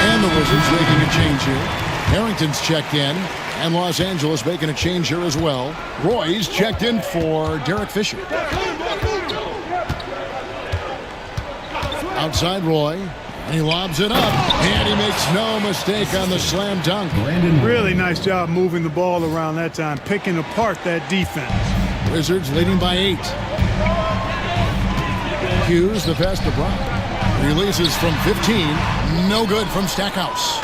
And the Wizards making a change here. Harrington's checked in, and Los Angeles making a change here as well. Roy's checked in for Derek Fisher. Outside Roy, and he lobs it up, and he makes no mistake on the slam dunk. Really nice job moving the ball around that time, picking apart that defense. Wizards leading by 8. Hughes, the pass to Brown. Releases from 15. No good from Stackhouse.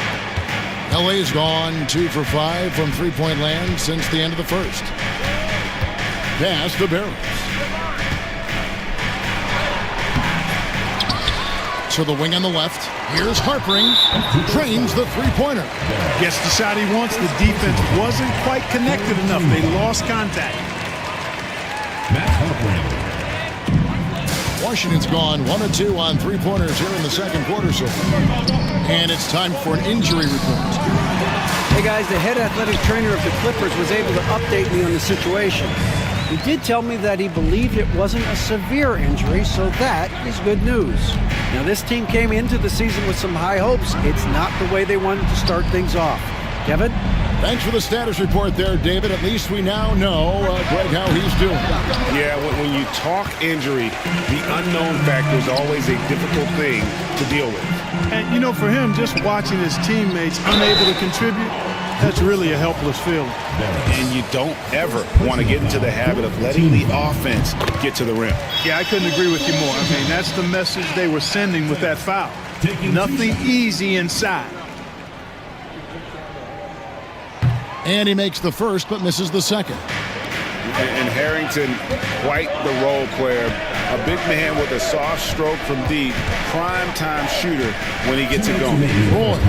LA's gone 2 for 5 from three-point land since the end of the first. Pass to Barros. To the wing on the left. Here's Harpering. Drains the three-pointer. Gets the shot he wants. The defense wasn't quite connected enough. They lost contact. Washington's gone 1 of 2 on three-pointers here in the second quarter so far. And it's time for an injury report. Hey guys, the head athletic trainer of the Clippers was able to update me on the situation. He did tell me that he believed it wasn't a severe injury, so that is good news. Now this team came into the season with some high hopes. It's not the way they wanted to start things off. Kevin? Thanks for the status report there, David. At least we now know, Greg, how he's doing. Yeah, when you talk injury, the unknown factor is always a difficult thing to deal with. And, you know, for him, just watching his teammates unable to contribute, that's really a helpless feeling. And you don't ever want to get into the habit of letting the offense get to the rim. Yeah, I couldn't agree with you more. I mean, that's the message they were sending with that foul. Nothing easy inside. And he makes the first, but misses the second. And Harrington, quite the role player. A big man with a soft stroke from deep. Prime time shooter when he gets it going. Roy.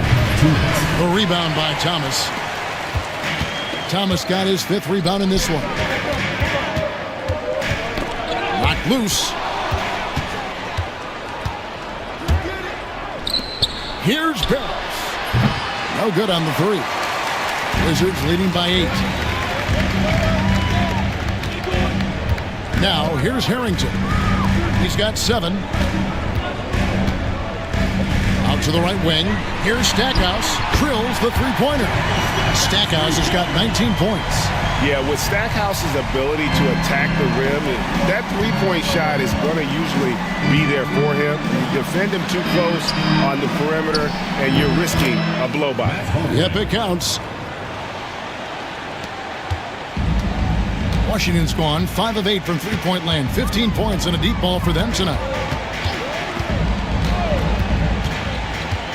A rebound by Thomas. Thomas got his 5th rebound in this one. Knocked loose. Here's Barros. No good on the three. Wizards leading by 8. Now, here's Harrington. He's got 7. Out to the right wing. Here's Stackhouse. Drills the three-pointer. Stackhouse has got 19 points. Yeah, with Stackhouse's ability to attack the rim, that three-point shot is going to usually be there for him. You defend him too close on the perimeter, and you're risking a blow-by. Yep, it counts. Washington's gone 5 of 8 from three-point land. 15 points and a deep ball for them tonight.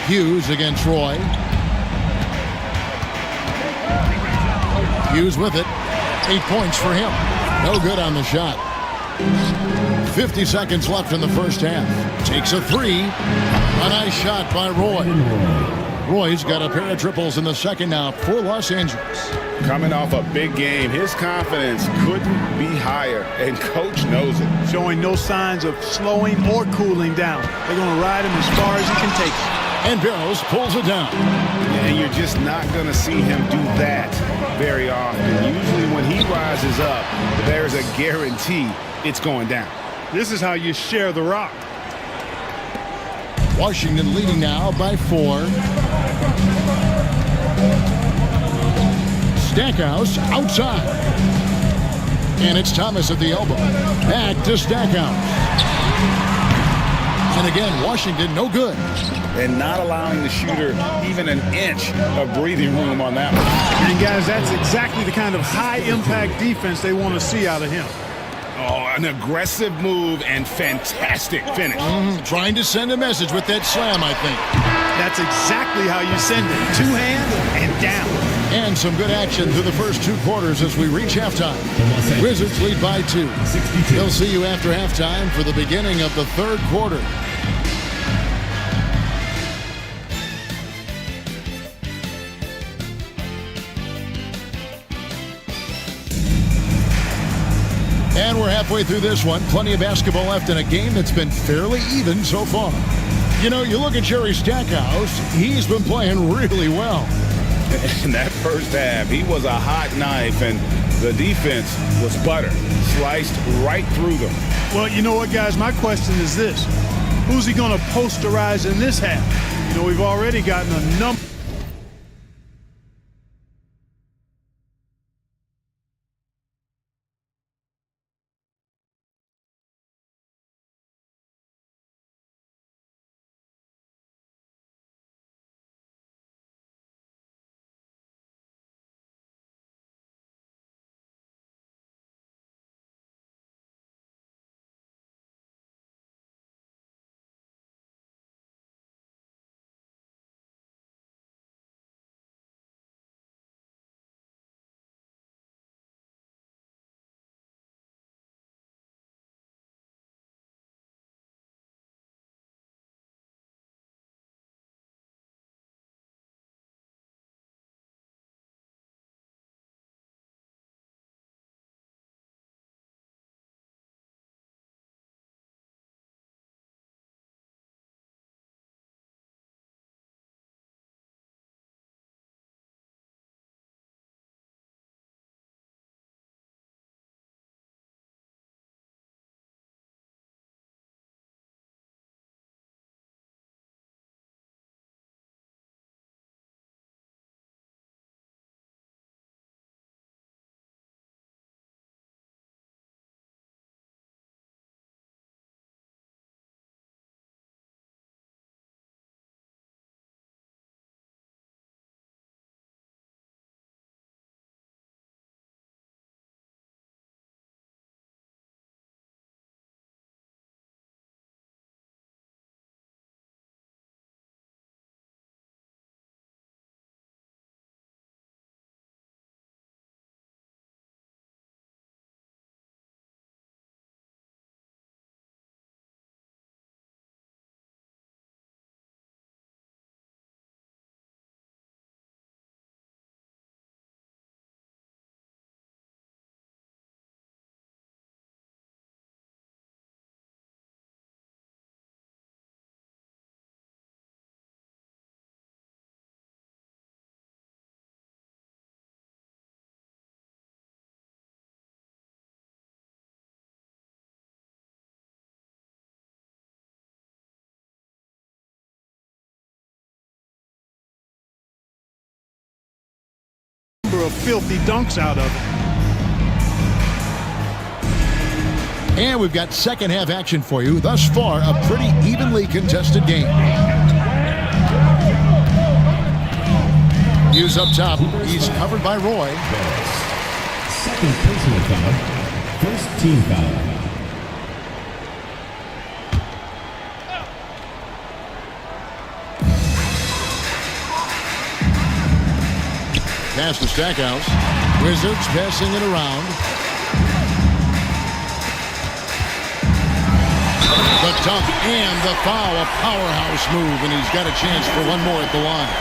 Hughes against Roy. Hughes with it. 8 points for him. No good on the shot. 50 seconds left in the first half. Takes a three. A nice shot by Roy. Roy's got a pair of triples in the second now for Los Angeles. Coming off a big game, his confidence couldn't be higher, and Coach knows it. Showing no signs of slowing or cooling down. They're going to ride him as far as he can take it. And Barros pulls it down. And you're just not going to see him do that very often. Usually when he rises up, there's a guarantee it's going down. This is how you share the rock. Washington leading now by 4. Stackhouse outside. And it's Thomas at the elbow. Back to Stackhouse. And again, Washington no good. And not allowing the shooter even an inch of breathing room on that one. And guys, that's exactly the kind of high-impact defense they want to see out of him. Oh, an aggressive move and fantastic finish. Trying to send a message with that slam, I think. That's exactly how you send it. 2 hands and down. And some good action through the first 2 quarters as we reach halftime. Wizards lead by 2. They'll see you after halftime for the beginning of the third quarter. And we're halfway through this one. Plenty of basketball left in a game that's been fairly even so far. You know, you look at Jerry Stackhouse, he's been playing really well. In that first half, he was a hot knife, and the defense was butter, sliced right through them. Well, you know what, guys? My question is this. Who's he going to posterize in this half? You know, we've already gotten a number. of filthy dunks out of it. And we've got second half action for you. Thus far, a pretty evenly contested game. Hughes up top. He's covered by Roy. Second personal foul. First team foul. Pass to Stackhouse. Wizards passing it around. The dunk and the foul. A powerhouse move, and he's got a chance for one more at the line.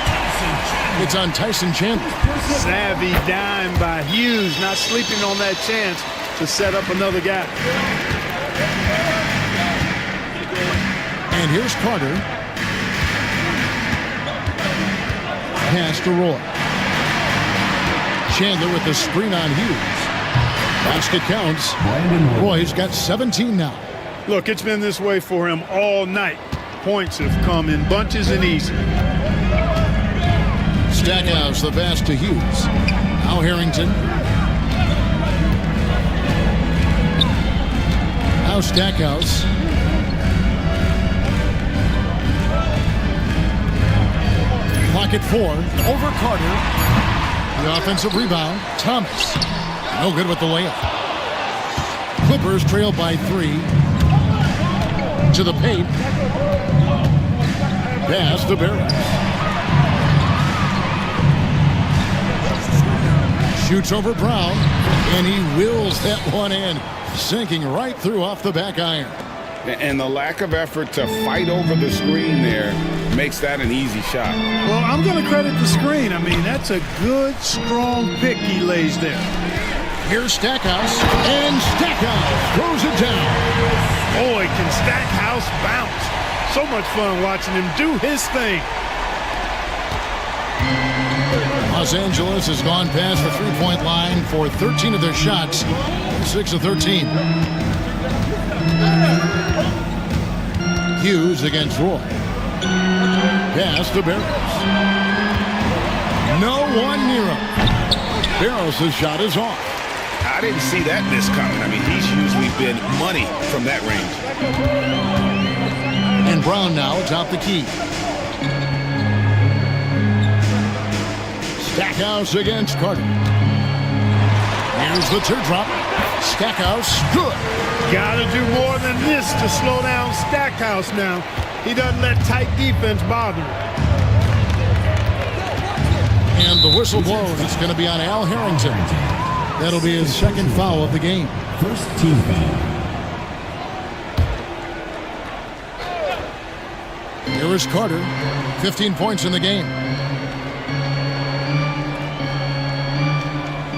It's on Tyson Chandler. Savvy dime by Hughes, not sleeping on that chance to set up another guy. And here's Carter. Pass to Roy. Chandler with the screen on Hughes. Basket counts. Roy's got 17 now. Look, it's been this way for him all night. Points have come in bunches and easy. Stackhouse, the pass to Hughes. Now Harrington. Now Stackhouse. Clock at 4. Over Carter. The offensive rebound. Thomas. No good with the layup. Clippers trail by 3. To the paint. Pass to Barros. Shoots over Brown, and he wills that one in, sinking right through off the back iron. And the lack of effort to fight over the screen there makes that an easy shot. Well, I'm going to credit the screen. I mean, that's a good, strong pick he lays there. Here's Stackhouse, and Stackhouse throws it down. Boy, can Stackhouse bounce. So much fun watching him do his thing. Los Angeles has gone past the three-point line for 13 of their shots, 6 of 13. Hughes against Roy. Pass to Barros. No one near him. Barros' shot is off. I didn't see that miss coming. I mean, he's usually been money from that range. And Brown now atop the key. Stackhouse against Carter. Here's the teardrop. Stackhouse, good. Gotta do more than this to slow down Stackhouse now. He doesn't let tight defense bother him. And the whistle blows. It's going to be on Al Harrington. That'll be his second foul of the game. First team foul. Here is Carter. 15 points in the game.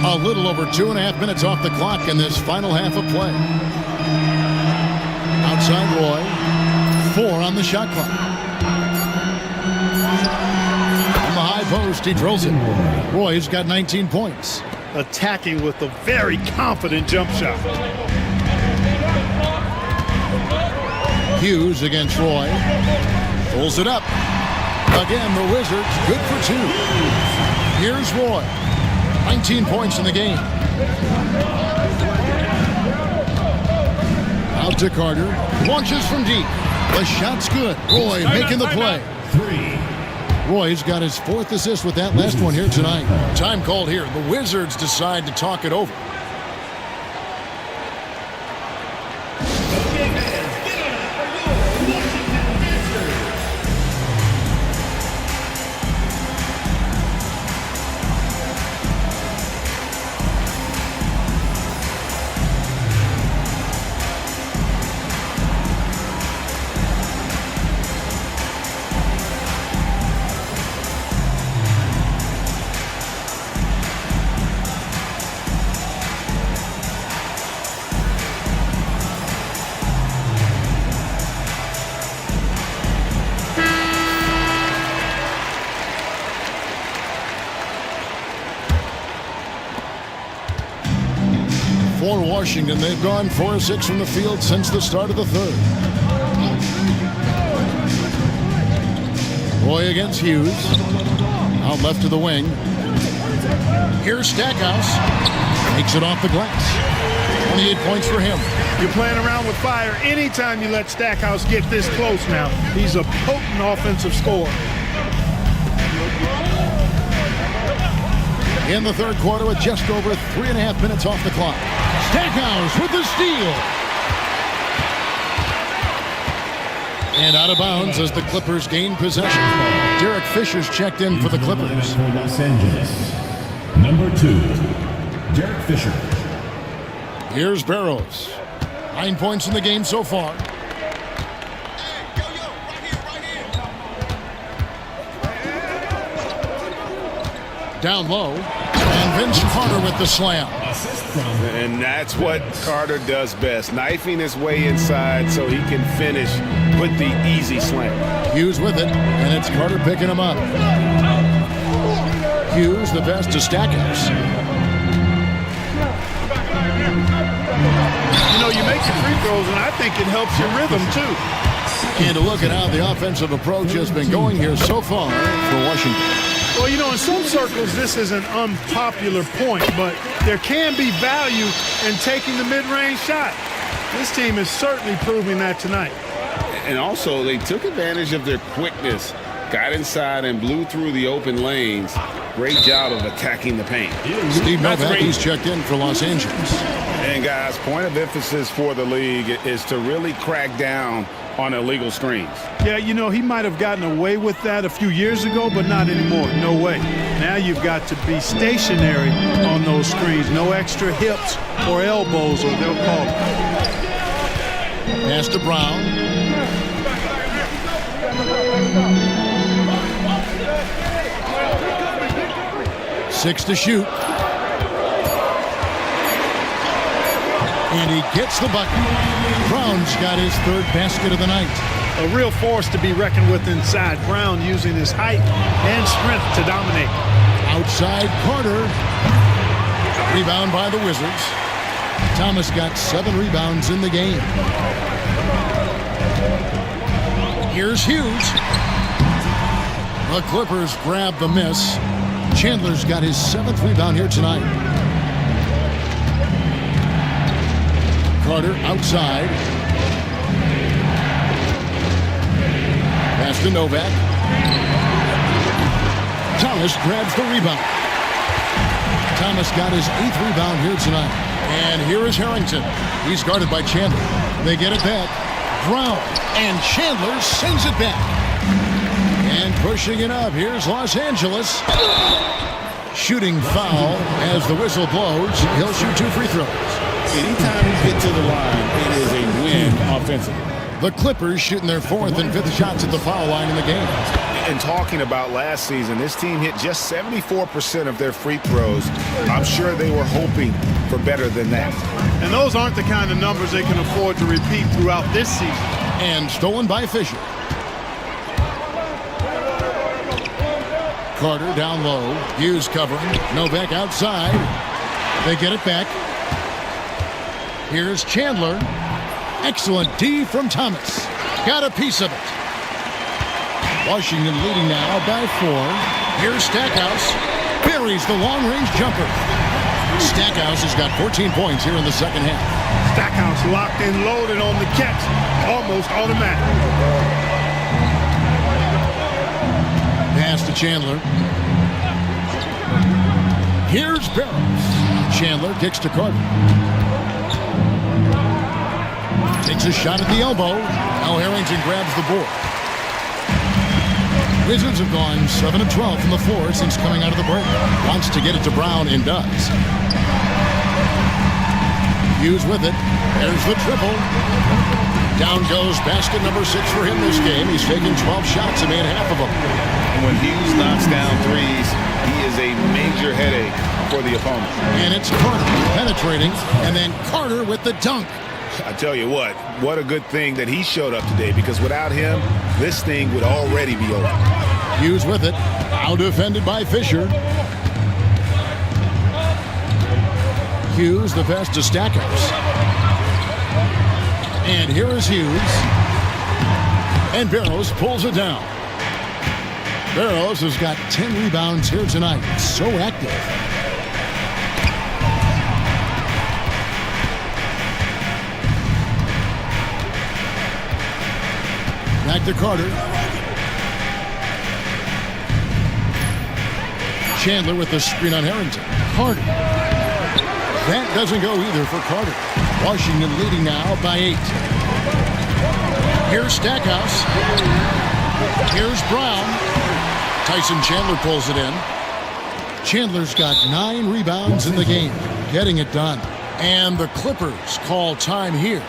A little over 2.5 minutes off the clock in this final half of play. Outside Roy. 4 on the shot clock. On the high post, he drills it. Roy's got 19 points. Attacking with a very confident jump shot. Hughes against Roy. Pulls it up. Again, the Wizards good for 2. Here's Roy. 19 points in the game. Out to Carter. Launches from deep. The shot's good. Roy making the play. 3. Roy's got his 4th assist with that last one here tonight. Time called here. The Wizards decide to talk it over. For Washington, they've gone 4 of 6 from the field since the start of the third. Roy against Hughes. Out left to the wing. Here's Stackhouse. Makes it off the glass. 28 points for him. You're playing around with fire anytime you let Stackhouse get this close now. He's a potent offensive scorer. In the third quarter with just over 3.5 minutes off the clock. Stackhouse with the steal. And out of bounds as the Clippers gain possession. Derek Fisher's checked in for the Clippers. For Los Angeles, number 2, Derek Fisher. Here's Barros. 9 points in the game so far. Down low. And Vince Carter with the slam. And that's what Carter does best, knifing his way inside so he can finish with the easy slam. Hughes with it, and it's Carter picking him up. Hughes the best to Stackhouse. You know, you make your free throws, and I think it helps your rhythm, too. And to look at how the offensive approach has been going here so far for Washington. Well, you know, in some circles, this is an unpopular point, but there can be value in taking the mid-range shot. This team is certainly proving that tonight. And also, they took advantage of their quickness, got inside and blew through the open lanes. Great job of attacking the paint. Steve Novak, he's checked in for Los Angeles. And guys, point of emphasis for the league is to really crack down on illegal screens. Yeah, you know, he might have gotten away with that a few years ago, but not anymore. No way. Now you've got to be stationary on those screens. No extra hips or elbows, or they'll call it. Pass to Brown. Six to shoot. And he gets the bucket. Brown's got his third basket of the night. A real force to be reckoned with inside. Brown using his height and strength to dominate. Outside Carter. Rebound by the Wizards. Thomas got 7 rebounds in the game. Here's Hughes. The Clippers grab the miss. Chandler's got his 7th rebound here tonight. Carter outside. Pass to Novak. Thomas grabs the rebound. Thomas got his 8th rebound here tonight. And here is Harrington. He's guarded by Chandler. They get it back. Brown. And Chandler sends it back. And pushing it up. Here's Los Angeles. Shooting foul as the whistle blows. He'll shoot 2 free throws. Anytime you get to the line, it is a win offensively. The Clippers shooting their 4th and 5th shots at the foul line in the game. And talking about last season, this team hit just 74% of their free throws. I'm sure they were hoping for better than that. And those aren't the kind of numbers they can afford to repeat throughout this season. And stolen by Fisher. Carter down low. Hughes covering. Novak outside. They get it back. Here's Chandler. Excellent D from Thomas. Got a piece of it. Washington leading now by 4. Here's Stackhouse. Buries the long-range jumper. Stackhouse has got 14 points here in the second half. Stackhouse locked and loaded on the catch. Almost automatic. Pass to Chandler. Here's Barros. Chandler kicks to Carter. Takes a shot at the elbow. Now Harrington grabs the board. Wizards have gone 7 of 12 from the floor since coming out of the break. Wants to get it to Brown and does. Hughes with it. There's the triple. Down goes basket number 6 for him this game. He's taken 12 shots and made half of them. And when Hughes knocks down threes, he is a major headache for the opponent. And it's Carter penetrating, and then Carter with the dunk. I tell you what a good thing that he showed up today, because without him, this thing would already be over. Hughes with it. Out defended by Fisher. Hughes the pass to Stackhouse. And here is Hughes. And Barros pulls it down. Barros has got 10 rebounds here tonight. So active. Back to Carter. Chandler with the screen on Harrington. Carter. That doesn't go either for Carter. Washington leading now by 8. Here's Stackhouse. Here's Brown. Tyson Chandler pulls it in. Chandler's got 9 rebounds in the game, getting it done. And the Clippers call time here.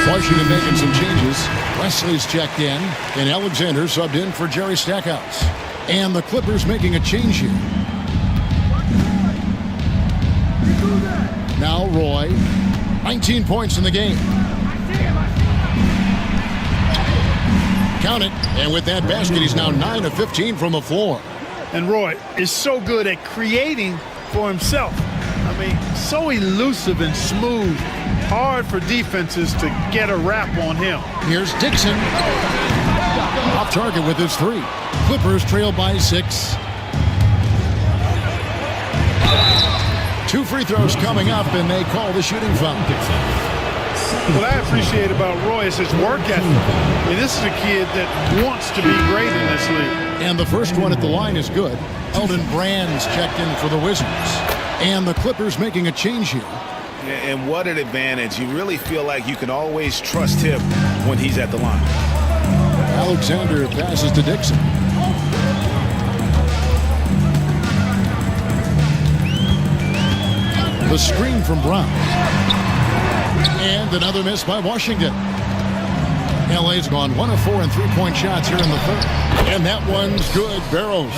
Washington making some changes. Wesley's checked in, and Alexander subbed in for Jerry Stackhouse. And the Clippers making a change here. Now Roy, 19 points in the game. Count it, and with that basket, he's now 9 of 15 from the floor. And Roy is so good at creating for himself. I mean, so elusive and smooth. Hard for defenses to get a wrap on him. Here's Dixon. Off target with his 3. Clippers trail by 6. 2 free throws coming up, and they call the shooting foul. What I appreciate about Roy is his work ethic. I mean, this is a kid that wants to be great in this league. And the first one at the line is good. Elton Brand's checked in for the Wizards. And the Clippers making a change here. And what an advantage. You really feel like you can always trust him when he's at the line. Alexander passes to Dixon. The screen from Brown. And another miss by Washington. LA's gone 1 of 4 in 3-point shots here in the third. And that one's good. Barros.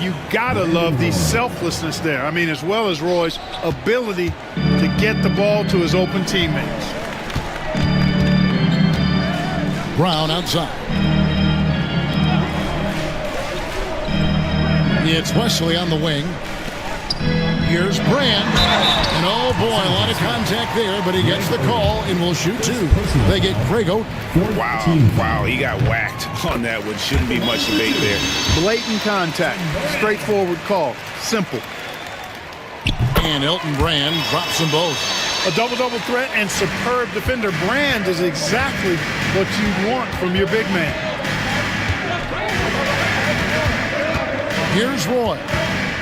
You gotta love the selflessness there. I mean, as well as Roy's ability to get the ball to his open teammates. Brown outside. It's Wesley on the wing. Here's Brand. And oh boy, a lot of contact there, but he gets the call and will shoot 2. They get Crago. Wow, he got whacked on that one. Shouldn't be much debate there. Blatant contact. Straightforward call. Simple. And Elton Brand drops them both. A double-double threat and superb defender. Brand is exactly what you want from your big man. Here's Roy.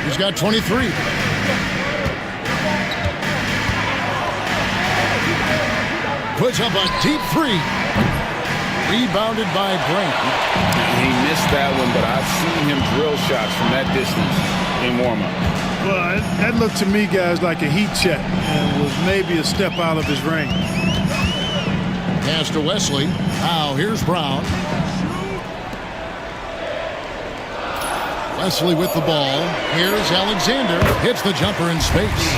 He's got 23. Puts up a deep 3. Rebounded by Brand. He missed that one, but I've seen him drill shots from that distance in warm-up. Well, that looked to me, guys, like a heat check and was maybe a step out of his range. Pass to Wesley. Now here's Brown. Wesley with the ball. Here's Alexander. Hits the jumper in space.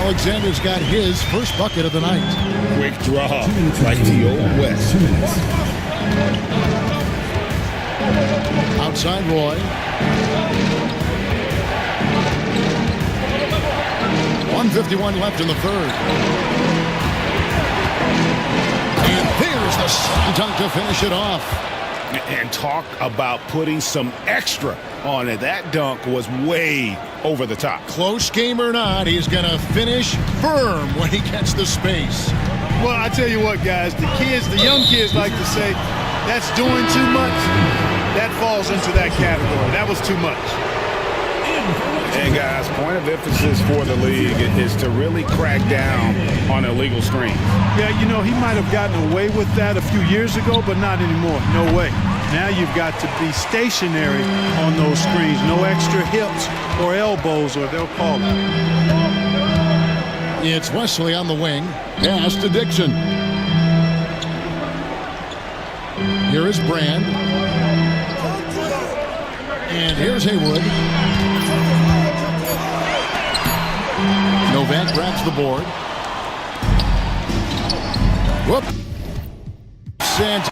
Alexander's got his first bucket of the night. Quick draw, like the old West. Outside Roy. 1:51 left in the third. And there's the slam dunk to finish it off. And talk about putting some extra on it. That dunk was way over the top. Close game or not, he's going to finish firm when he gets the space. Well, I tell you what, guys, the young kids like to say, that's doing too much. That falls into that category. That was too much. And guys, point of emphasis for the league is to really crack down on illegal screens. Yeah, you know, he might have gotten away with that a few years ago, but not anymore. No way. Now you've got to be stationary on those screens. No extra hips or elbows, or they'll call it. It's Wesley on the wing. Pass to Dixon. Here is Brand. And here's Haywood. Novak grabs the board. Whoop. Sent.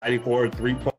94 3-point.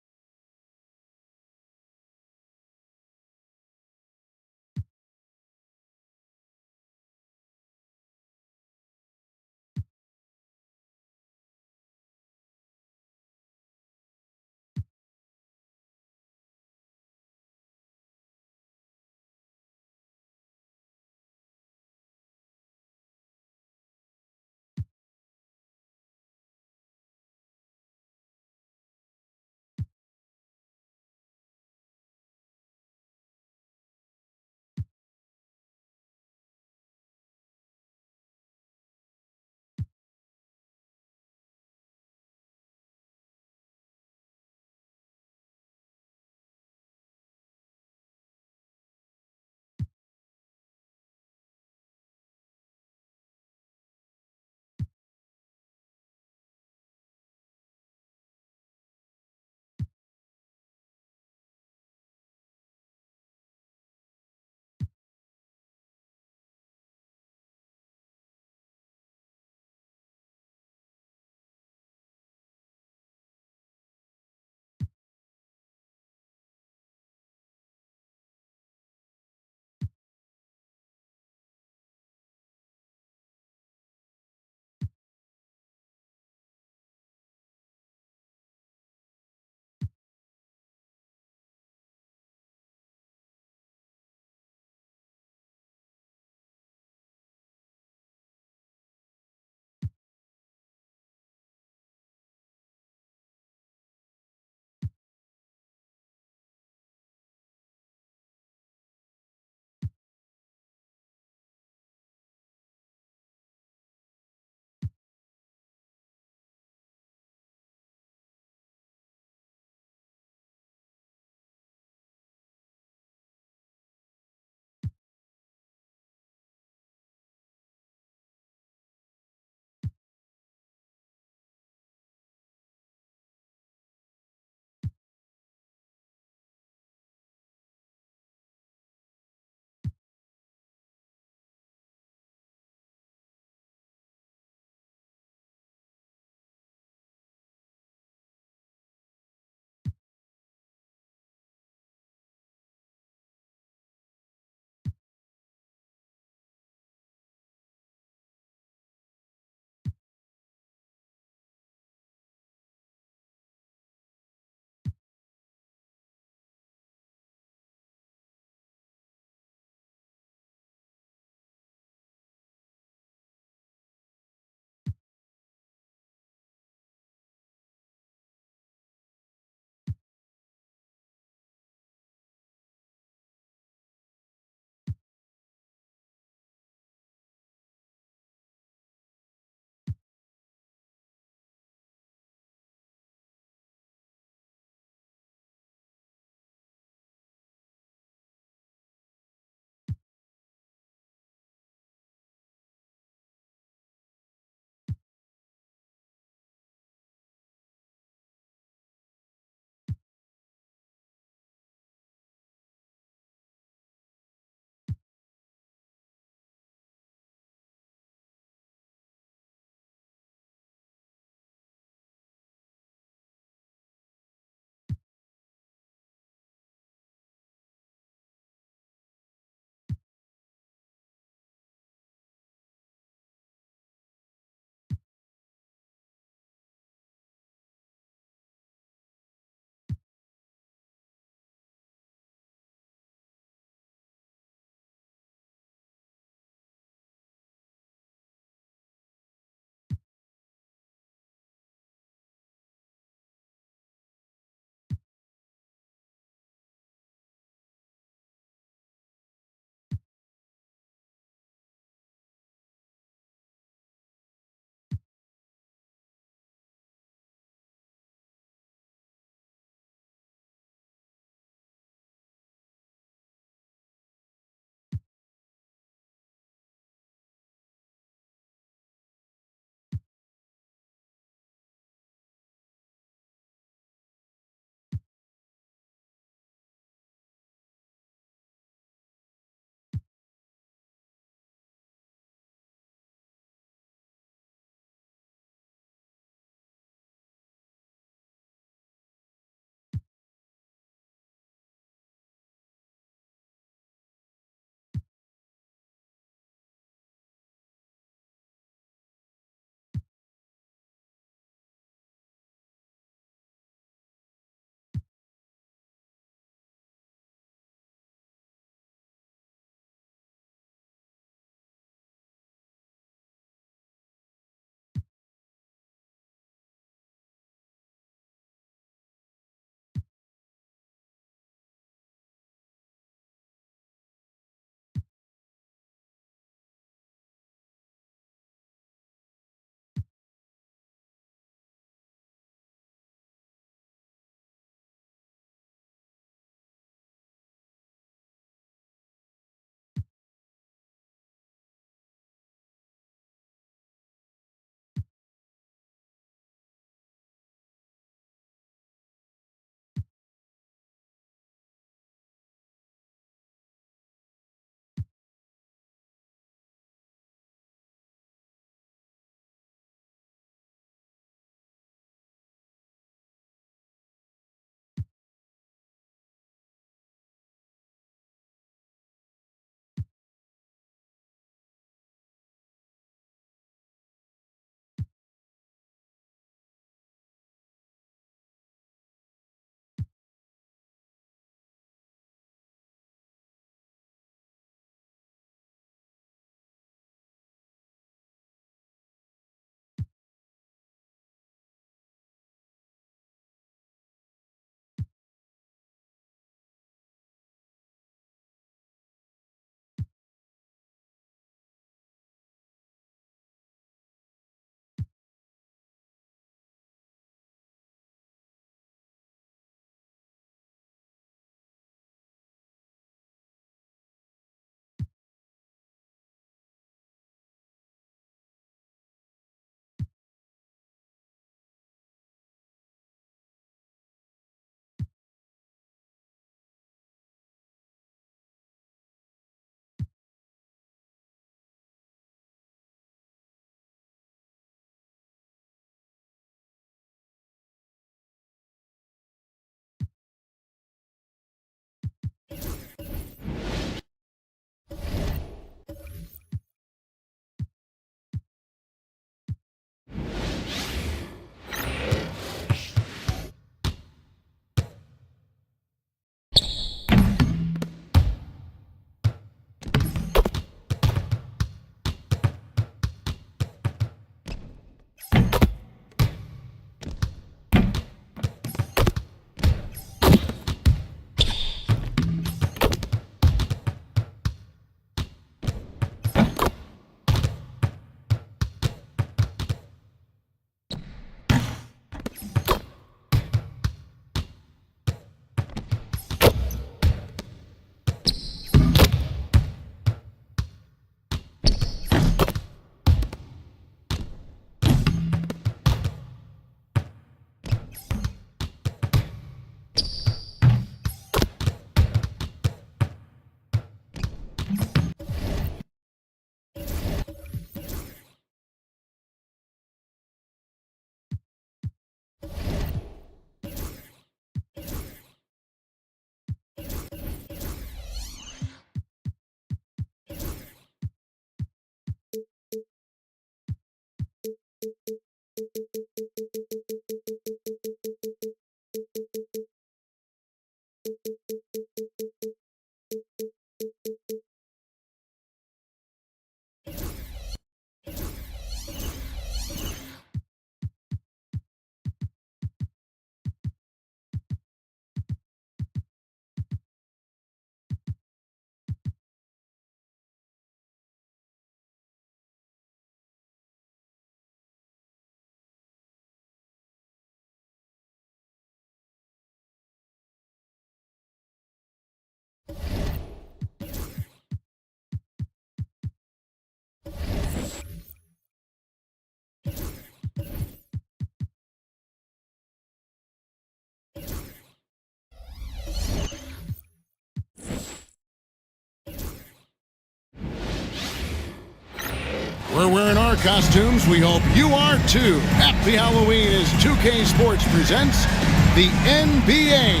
We're wearing our costumes. We hope you are too. Happy Halloween as 2K Sports presents the NBA.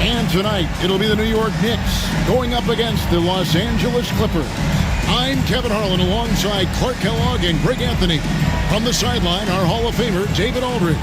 And tonight, it'll be the New York Knicks going up against the Los Angeles Clippers. I'm Kevin Harlan alongside Clark Kellogg and Greg Anthony. From the sideline, our Hall of Famer, David Aldridge.